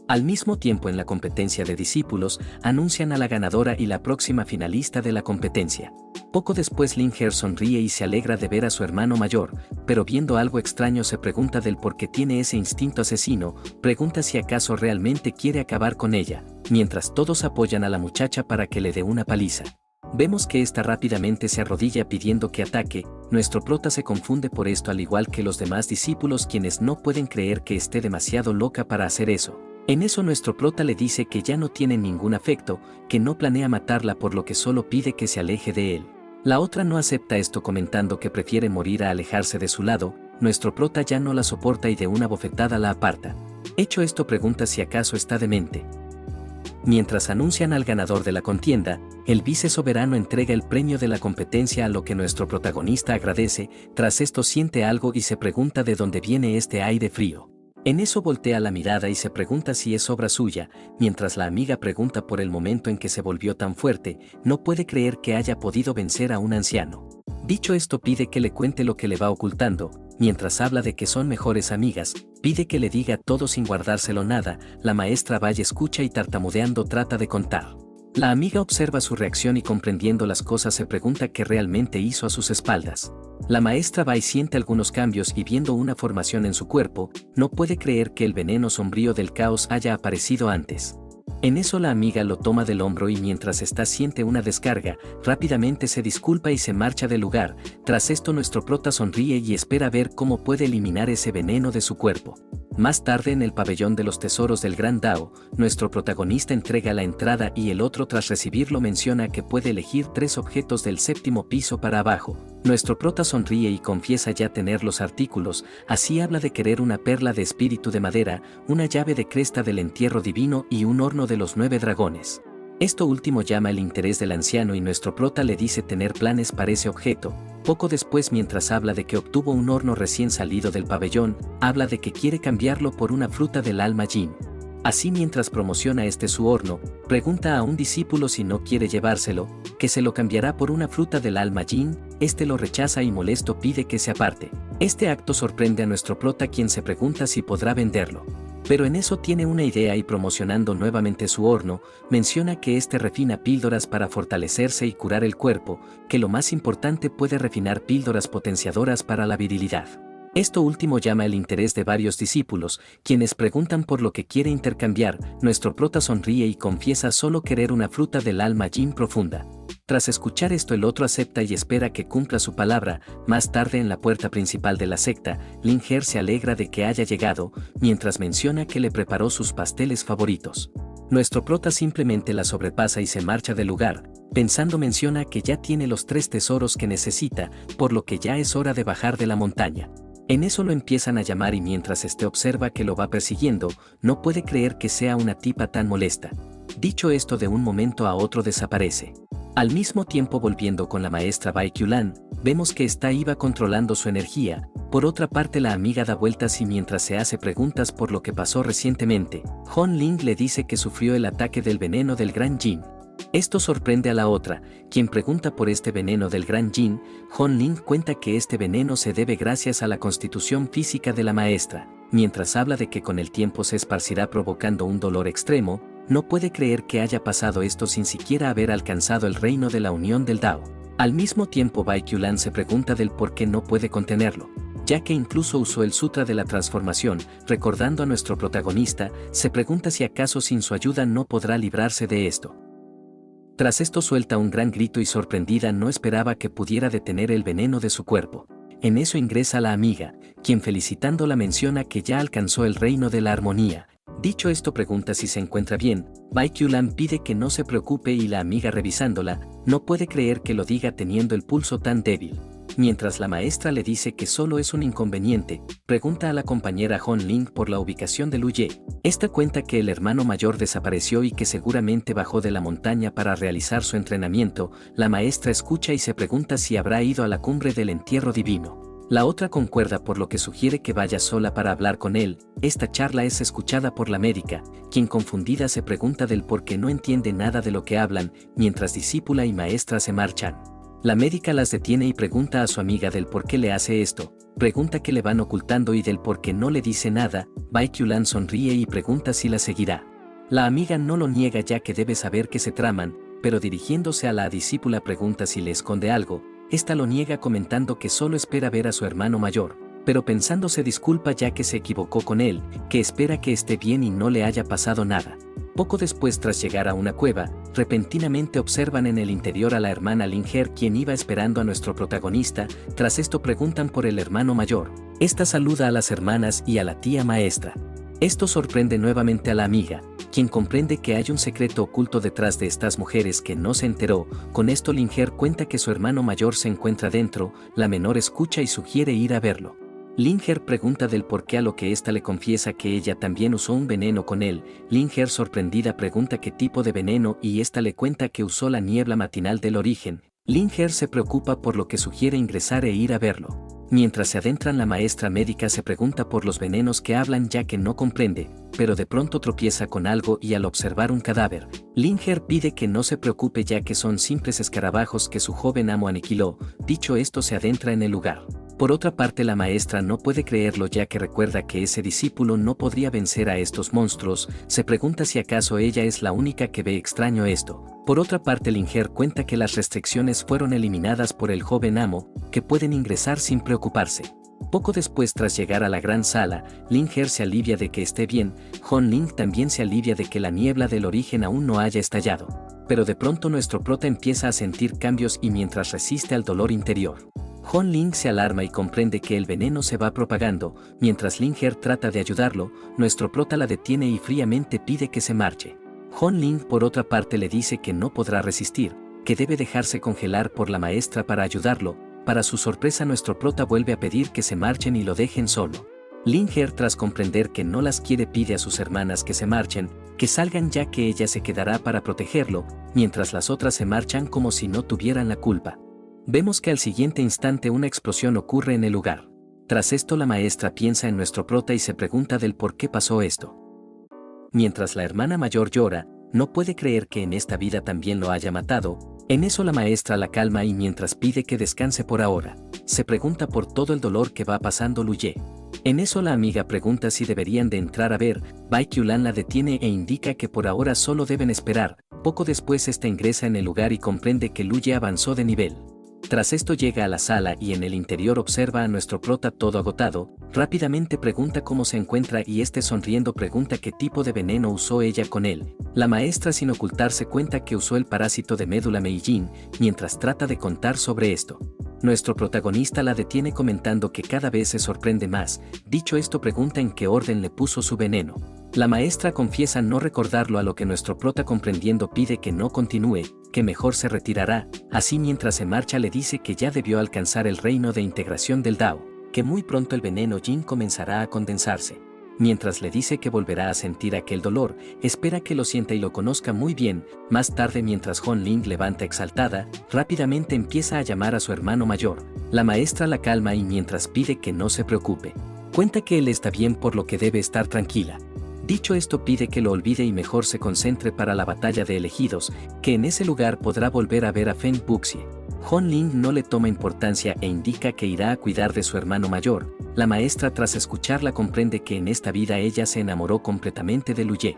Al mismo tiempo, en la competencia de discípulos, anuncian a la ganadora y la próxima finalista de la competencia. Poco después, Linger sonríe y se alegra de ver a su hermano mayor, pero viendo algo extraño se pregunta del por qué tiene ese instinto asesino. Pregunta si acaso realmente quiere acabar con ella, mientras todos apoyan a la muchacha para que le dé una paliza. Vemos que esta rápidamente se arrodilla pidiendo que ataque. Nuestro prota se confunde por esto, al igual que los demás discípulos, quienes no pueden creer que esté demasiado loca para hacer eso. En eso nuestro prota le dice que ya no tiene ningún afecto, que no planea matarla, por lo que solo pide que se aleje de él. La otra no acepta esto, comentando que prefiere morir a alejarse de su lado. Nuestro prota ya no la soporta y de una bofetada la aparta. Hecho esto, pregunta si acaso está demente. Mientras anuncian al ganador de la contienda, el vice-soberano entrega el premio de la competencia, a lo que nuestro protagonista agradece. Tras esto siente algo y se pregunta de dónde viene este aire frío. En eso voltea la mirada y se pregunta si es obra suya, mientras la amiga pregunta por el momento en que se volvió tan fuerte. No puede creer que haya podido vencer a un anciano. Dicho esto, pide que le cuente lo que le va ocultando. Mientras habla de que son mejores amigas, pide que le diga todo sin guardárselo nada. La maestra Bai escucha y tartamudeando trata de contar. La amiga observa su reacción y, comprendiendo las cosas, se pregunta qué realmente hizo a sus espaldas. La maestra Bai siente algunos cambios y, viendo una formación en su cuerpo, no puede creer que el veneno sombrío del caos haya aparecido antes. En eso la amiga lo toma del hombro y mientras siente una descarga, rápidamente se disculpa y se marcha del lugar. Tras esto nuestro prota sonríe y espera ver cómo puede eliminar ese veneno de su cuerpo. Más tarde, en el pabellón de los tesoros del Gran Dao, nuestro protagonista entrega la entrada y el otro, tras recibirlo, menciona que puede elegir 3 objetos del 7º piso para abajo. Nuestro prota sonríe y confiesa ya tener los artículos. Así habla de querer una perla de espíritu de madera, una llave de cresta del entierro divino y un horno de los 9 dragones. Esto último llama el interés del anciano y nuestro prota le dice tener planes para ese objeto. Poco después, mientras habla de que obtuvo un horno recién salido del pabellón, habla de que quiere cambiarlo por una fruta del alma Yin. Así, mientras promociona su horno, pregunta a un discípulo si no quiere llevárselo, que se lo cambiará por una fruta del alma Yin. Este lo rechaza y molesto pide que se aparte. Este acto sorprende a nuestro prota, quien se pregunta si podrá venderlo. Pero en eso tiene una idea y, promocionando nuevamente su horno, menciona que refina píldoras para fortalecerse y curar el cuerpo, que lo más importante, puede refinar píldoras potenciadoras para la virilidad. Esto último llama el interés de varios discípulos, quienes preguntan por lo que quiere intercambiar. Nuestro prota sonríe y confiesa solo querer una fruta del alma Yin profunda. Tras escuchar esto, el otro acepta y espera que cumpla su palabra. Más tarde, en la puerta principal de la secta, Linger se alegra de que haya llegado, mientras menciona que le preparó sus pasteles favoritos. Nuestro prota simplemente la sobrepasa y se marcha del lugar. Pensando, menciona que ya tiene los 3 tesoros que necesita, por lo que ya es hora de bajar de la montaña. En eso lo empiezan a llamar y mientras observa que lo va persiguiendo, no puede creer que sea una tipa tan molesta. Dicho esto, de un momento a otro desaparece. Al mismo tiempo, volviendo con la maestra Bai Qiulan, vemos que iba controlando su energía. Por otra parte, la amiga da vueltas y mientras se hace preguntas por lo que pasó recientemente, Hon Ling le dice que sufrió el ataque del veneno del Gran Yin. Esto sorprende a la otra, quien pregunta por este veneno del Gran Yin. Hon Ling cuenta que este veneno se debe gracias a la constitución física de la maestra. Mientras habla de que con el tiempo se esparcirá provocando un dolor extremo, no puede creer que haya pasado esto sin siquiera haber alcanzado el reino de la unión del Dao. Al mismo tiempo, Bai Qiulan se pregunta del por qué no puede contenerlo, ya que incluso usó el Sutra de la Transformación, recordando a nuestro protagonista, se pregunta si acaso sin su ayuda no podrá librarse de esto. Tras esto suelta un gran grito y sorprendida no esperaba que pudiera detener el veneno de su cuerpo. En eso ingresa la amiga, quien felicitándola menciona que ya alcanzó el reino de la armonía. Dicho esto pregunta si se encuentra bien, Baekhyun pide que no se preocupe y la amiga revisándola, no puede creer que lo diga teniendo el pulso tan débil. Mientras la maestra le dice que solo es un inconveniente, pregunta a la compañera Hon Ling por la ubicación de Lu Ye. Esta cuenta que el hermano mayor desapareció y que seguramente bajó de la montaña para realizar su entrenamiento. La maestra escucha y se pregunta si habrá ido a la cumbre del entierro divino. La otra concuerda por lo que sugiere que vaya sola para hablar con él. Esta charla es escuchada por la médica, quien confundida se pregunta del por qué no entiende nada de lo que hablan, mientras discípula y maestra se marchan. La médica las detiene y pregunta a su amiga del por qué le hace esto, pregunta qué le van ocultando y del por qué no le dice nada. Baekhyun sonríe y pregunta si la seguirá. La amiga no lo niega ya que debe saber que se traman, pero dirigiéndose a la discípula pregunta si le esconde algo. Esta lo niega comentando que solo espera ver a su hermano mayor, pero pensando se disculpa ya que se equivocó con él, que espera que esté bien y no le haya pasado nada. Poco después, tras llegar a una cueva, repentinamente observan en el interior a la hermana Linger, quien iba esperando a nuestro protagonista. Tras esto preguntan por el hermano mayor. Esta saluda a las hermanas y a la tía maestra. Esto sorprende nuevamente a la amiga, quien comprende que hay un secreto oculto detrás de estas mujeres que no se enteró. Con esto Linger cuenta que su hermano mayor se encuentra dentro, la menor escucha y sugiere ir a verlo. Linger pregunta del por qué, a lo que ésta le confiesa que ella también usó un veneno con él. Linger sorprendida pregunta qué tipo de veneno y ésta le cuenta que usó la niebla matinal del origen. Linger se preocupa por lo que sugiere ingresar e ir a verlo. Mientras se adentran, la maestra médica se pregunta por los venenos que hablan ya que no comprende, pero de pronto tropieza con algo y al observar un cadáver, Linger pide que no se preocupe ya que son simples escarabajos que su joven amo aniquiló. Dicho esto se adentra en el lugar. Por otra parte, la maestra no puede creerlo ya que recuerda que ese discípulo no podría vencer a estos monstruos. Se pregunta si acaso ella es la única que ve extraño esto. Por otra parte, Linger cuenta que las restricciones fueron eliminadas por el joven amo, que pueden ingresar sin preocuparse. Poco después, tras llegar a la gran sala, Linger se alivia de que esté bien. Hon Ling también se alivia de que la niebla del origen aún no haya estallado. Pero de pronto nuestro prota empieza a sentir cambios y mientras resiste al dolor interior, Hon Ling se alarma y comprende que el veneno se va propagando. Mientras Linger trata de ayudarlo, nuestro prota la detiene y fríamente pide que se marche. Hon Ling por otra parte le dice que no podrá resistir, que debe dejarse congelar por la maestra para ayudarlo. Para su sorpresa, nuestro prota vuelve a pedir que se marchen y lo dejen solo. Linger, tras comprender que no las quiere, pide a sus hermanas que se marchen, que salgan ya que ella se quedará para protegerlo, mientras las otras se marchan como si no tuvieran la culpa. Vemos que al siguiente instante una explosión ocurre en el lugar. Tras esto la maestra piensa en nuestro prota y se pregunta del por qué pasó esto. Mientras la hermana mayor llora, no puede creer que en esta vida también lo haya matado. En eso la maestra la calma y mientras pide que descanse por ahora, se pregunta por todo el dolor que va pasando Lu Ye. En eso la amiga pregunta si deberían de entrar a ver. Baekhyun la detiene e indica que por ahora solo deben esperar. Poco después esta ingresa en el lugar y comprende que Lu Ye avanzó de nivel. Tras esto llega a la sala y en el interior observa a nuestro prota todo agotado. Rápidamente pregunta cómo se encuentra y este sonriendo pregunta qué tipo de veneno usó ella con él. La maestra sin ocultarse cuenta que usó el parásito de médula Meijin, mientras trata de contar sobre esto. Nuestro protagonista la detiene comentando que cada vez se sorprende más. Dicho esto pregunta en qué orden le puso su veneno. La maestra confiesa no recordarlo, a lo que nuestro prota comprendiendo pide que no continúe, que mejor se retirará. Así mientras se marcha le dice que ya debió alcanzar el reino de integración del Dao, que muy pronto el veneno Jin comenzará a condensarse. Mientras le dice que volverá a sentir aquel dolor, espera que lo sienta y lo conozca muy bien. Más tarde, mientras Hon Ling levanta exaltada, rápidamente empieza a llamar a su hermano mayor. La maestra la calma y mientras pide que no se preocupe. Cuenta que él está bien por lo que debe estar tranquila. Dicho esto pide que lo olvide y mejor se concentre para la batalla de elegidos, que en ese lugar podrá volver a ver a Feng Buxie. Hon Ling no le toma importancia e indica que irá a cuidar de su hermano mayor. La maestra tras escucharla comprende que en esta vida ella se enamoró completamente de Lu Ye.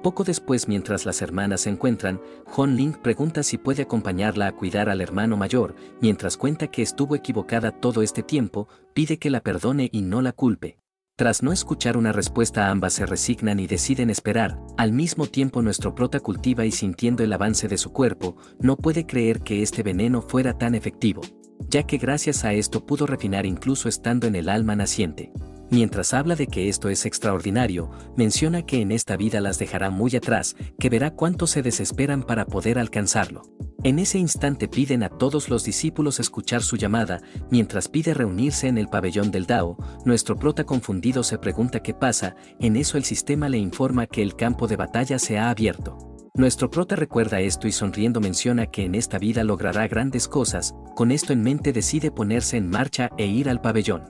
Poco después, mientras las hermanas se encuentran, Hon Ling pregunta si puede acompañarla a cuidar al hermano mayor, mientras cuenta que estuvo equivocada todo este tiempo, pide que la perdone y no la culpe. Tras no escuchar una respuesta, ambas se resignan y deciden esperar. Al mismo tiempo, nuestro prota cultiva y, sintiendo el avance de su cuerpo, no puede creer que este veneno fuera tan efectivo, ya que gracias a esto pudo refinar incluso estando en el alma naciente. Mientras habla de que esto es extraordinario, menciona que en esta vida las dejará muy atrás, que verá cuánto se desesperan para poder alcanzarlo. En ese instante piden a todos los discípulos escuchar su llamada. Mientras pide reunirse en el pabellón del Dao, nuestro prota confundido se pregunta qué pasa. En eso el sistema le informa que el campo de batalla se ha abierto. Nuestro prota recuerda esto y sonriendo menciona que en esta vida logrará grandes cosas. Con esto en mente decide ponerse en marcha e ir al pabellón.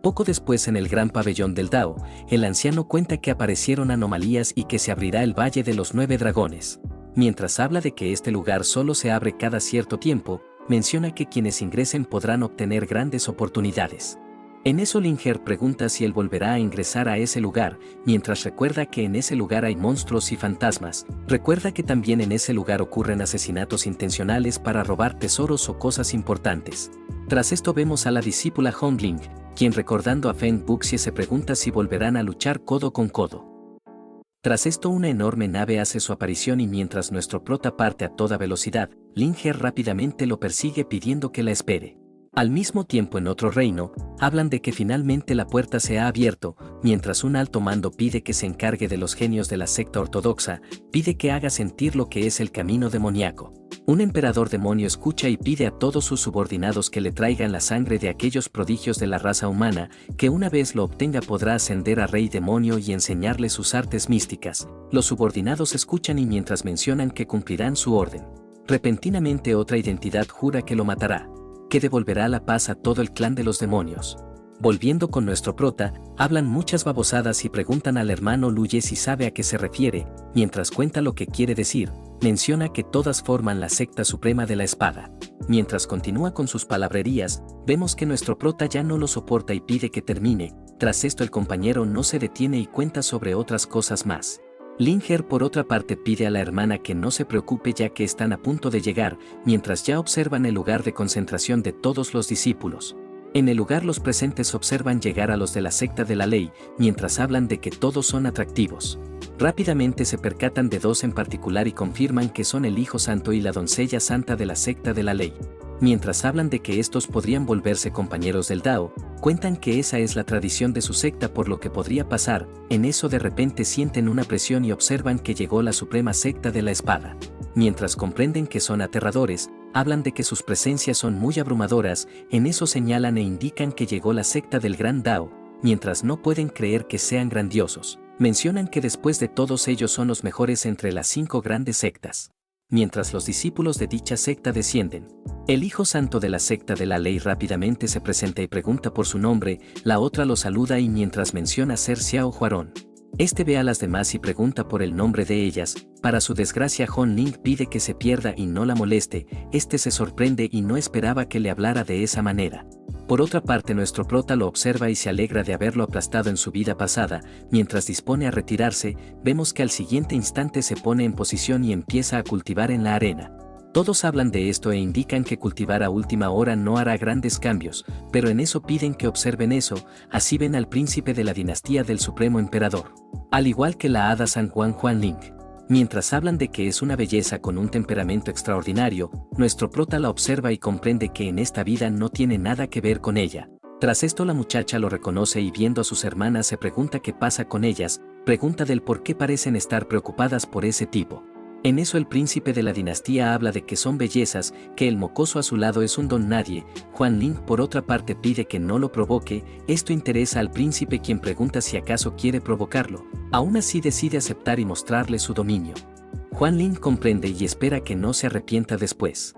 Poco después, en el gran pabellón del Dao, el anciano cuenta que aparecieron anomalías y que se abrirá el Valle de los 9 Dragones. Mientras habla de que este lugar solo se abre cada cierto tiempo, menciona que quienes ingresen podrán obtener grandes oportunidades. En eso Linger pregunta si él volverá a ingresar a ese lugar, mientras recuerda que en ese lugar hay monstruos y fantasmas. Recuerda que también en ese lugar ocurren asesinatos intencionales para robar tesoros o cosas importantes. Tras esto vemos a la discípula Hon Ling, quien, recordando a Feng Buxie, se pregunta si volverán a luchar codo con codo. Tras esto, una enorme nave hace su aparición y mientras nuestro prota parte a toda velocidad, Linger rápidamente lo persigue pidiendo que la espere. Al mismo tiempo, en otro reino, hablan de que finalmente la puerta se ha abierto, mientras un alto mando pide que se encargue de los genios de la secta ortodoxa, pide que haga sentir lo que es el camino demoníaco. Un emperador demonio escucha y pide a todos sus subordinados que le traigan la sangre de aquellos prodigios de la raza humana, que una vez lo obtenga podrá ascender a rey demonio y enseñarle sus artes místicas. Los subordinados escuchan y mientras mencionan que cumplirán su orden. Repentinamente otra identidad jura que lo matará, que devolverá la paz a todo el clan de los demonios. Volviendo con nuestro prota, hablan muchas babosadas y preguntan al hermano Luye si sabe a qué se refiere. Mientras cuenta lo que quiere decir, menciona que todas forman la secta suprema de la espada. Mientras continúa con sus palabrerías, vemos que nuestro prota ya no lo soporta y pide que termine. Tras esto, el compañero no se detiene y cuenta sobre otras cosas más. Linger, por otra parte, pide a la hermana que no se preocupe ya que están a punto de llegar, mientras ya observan el lugar de concentración de todos los discípulos. En el lugar, los presentes observan llegar a los de la secta de la ley, mientras hablan de que todos son atractivos. Rápidamente se percatan de dos en particular y confirman que son el Hijo Santo y la doncella santa de la secta de la ley. Mientras hablan de que estos podrían volverse compañeros del Dao, cuentan que esa es la tradición de su secta por lo que podría pasar. En eso de repente sienten una presión y observan que llegó la suprema secta de la espada. Mientras comprenden que son aterradores, hablan de que sus presencias son muy abrumadoras. En eso señalan e indican que llegó la secta del Gran Dao, mientras no pueden creer que sean grandiosos. Mencionan que después de todos ellos son los mejores entre las 5 grandes sectas. Mientras los discípulos de dicha secta descienden, el Hijo Santo de la secta de la ley rápidamente se presenta y pregunta por su nombre. La otra lo saluda y mientras menciona ser Xiao Huarón, este ve a las demás y pregunta por el nombre de ellas. Para su desgracia, Hon Ling pide que se pierda y no la moleste. Este se sorprende y no esperaba que le hablara de esa manera. Por otra parte, nuestro prota lo observa y se alegra de haberlo aplastado en su vida pasada. Mientras dispone a retirarse, vemos que al siguiente instante se pone en posición y empieza a cultivar en la arena. Todos hablan de esto e indican que cultivar a última hora no hará grandes cambios, pero en eso piden que observen eso. Así ven al príncipe de la dinastía del Supremo Emperador, al igual que la hada San Juan Huan Ling. Mientras hablan de que es una belleza con un temperamento extraordinario, nuestro prota la observa y comprende que en esta vida no tiene nada que ver con ella. Tras esto, la muchacha lo reconoce y viendo a sus hermanas se pregunta qué pasa con ellas, pregunta del por qué parecen estar preocupadas por ese tipo. En eso el príncipe de la dinastía habla de que son bellezas, que el mocoso a su lado es un don nadie. Huan Ling por otra parte pide que no lo provoque. Esto interesa al príncipe, quien pregunta si acaso quiere provocarlo. Aún así decide aceptar y mostrarle su dominio. Huan Ling comprende y espera que no se arrepienta después.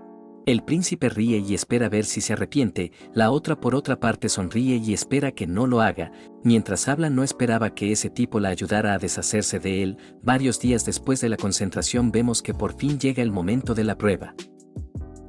El príncipe ríe y espera ver si se arrepiente. La otra por otra parte sonríe y espera que no lo haga. Mientras habla, no esperaba que ese tipo la ayudara a deshacerse de él. Varios días después de la concentración vemos que por fin llega el momento de la prueba.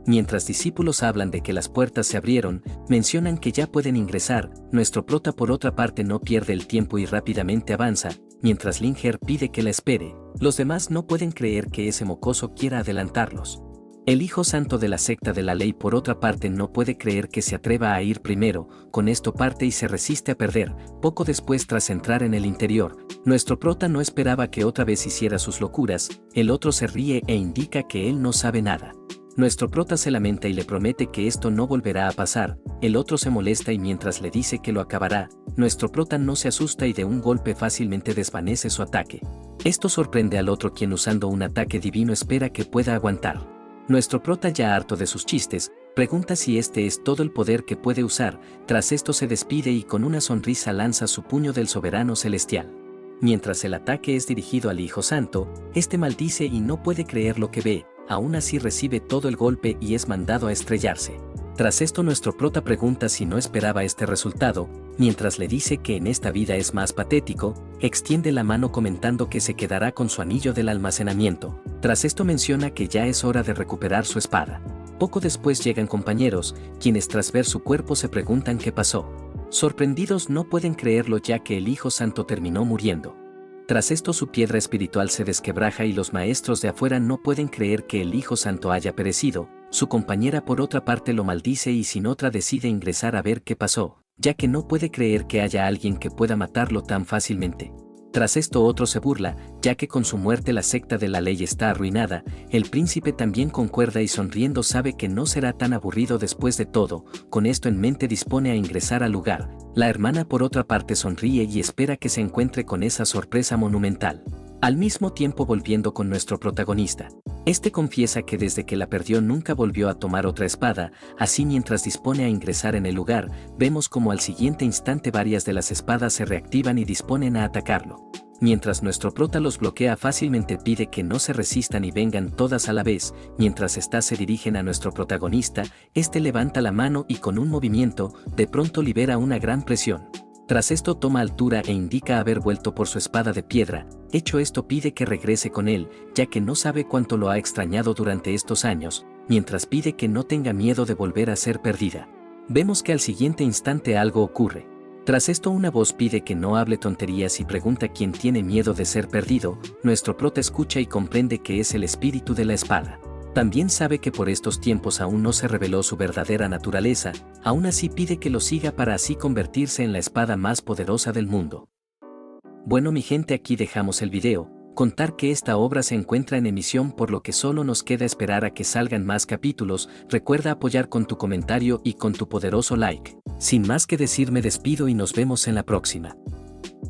Mientras discípulos hablan de que las puertas se abrieron, mencionan que ya pueden ingresar. Nuestro prota por otra parte no pierde el tiempo y rápidamente avanza. Mientras Linger pide que la espere, Los demás no pueden creer que ese mocoso quiera adelantarlos. El hijo santo de la secta de la ley por otra parte no puede creer que se atreva a ir primero, con esto parte y se resiste a perder. Poco después, tras entrar en el interior, nuestro prota no esperaba que otra vez hiciera sus locuras, el otro se ríe e indica que él no sabe nada. Nuestro prota se lamenta y le promete que esto no volverá a pasar, el otro se molesta y mientras le dice que lo acabará, nuestro prota no se asusta y de un golpe fácilmente desvanece su ataque. Esto sorprende al otro quien usando un ataque divino espera que pueda aguantar. Nuestro prota ya harto de sus chistes, pregunta si este es todo el poder que puede usar, tras esto se despide y con una sonrisa lanza su puño del soberano celestial. Mientras el ataque es dirigido al Hijo Santo, este maldice y no puede creer lo que ve, aún así recibe todo el golpe y es mandado a estrellarse. Tras esto nuestro prota pregunta si no esperaba este resultado, mientras le dice que en esta vida es más patético, extiende la mano comentando que se quedará con su anillo del almacenamiento. Tras esto menciona que ya es hora de recuperar su espada. Poco después llegan compañeros, quienes tras ver su cuerpo se preguntan qué pasó. Sorprendidos no pueden creerlo ya que el Hijo Santo terminó muriendo. Tras esto su piedra espiritual se desquebraja y los maestros de afuera no pueden creer que el Hijo Santo haya perecido. Su compañera por otra parte lo maldice y sin otra decide ingresar a ver qué pasó, ya que no puede creer que haya alguien que pueda matarlo tan fácilmente. Tras esto otro se burla, ya que con su muerte la secta de la ley está arruinada, el príncipe también concuerda y sonriendo sabe que no será tan aburrido después de todo, con esto en mente dispone a ingresar al lugar. La hermana por otra parte sonríe y espera que se encuentre con esa sorpresa monumental. Al mismo tiempo volviendo con nuestro protagonista. Este confiesa que desde que la perdió nunca volvió a tomar otra espada, así mientras dispone a ingresar en el lugar, vemos como al siguiente instante varias de las espadas se reactivan y disponen a atacarlo. Mientras nuestro prota los bloquea fácilmente pide que no se resistan y vengan todas a la vez, mientras estas se dirigen a nuestro protagonista, este levanta la mano y con un movimiento, de pronto libera una gran presión. Tras esto toma altura e indica haber vuelto por su espada de piedra, hecho esto pide que regrese con él, ya que no sabe cuánto lo ha extrañado durante estos años, mientras pide que no tenga miedo de volver a ser perdida. Vemos que al siguiente instante algo ocurre. Tras esto una voz pide que no hable tonterías y pregunta quién tiene miedo de ser perdido, nuestro prota escucha y comprende que es el espíritu de la espada. También sabe que por estos tiempos aún no se reveló su verdadera naturaleza, aún así pide que lo siga para así convertirse en la espada más poderosa del mundo. Bueno mi gente, aquí dejamos el video, contar que esta obra se encuentra en emisión por lo que solo nos queda esperar a que salgan más capítulos. Recuerda apoyar con tu comentario y con tu poderoso like. Sin más que decir me despido y nos vemos en la próxima.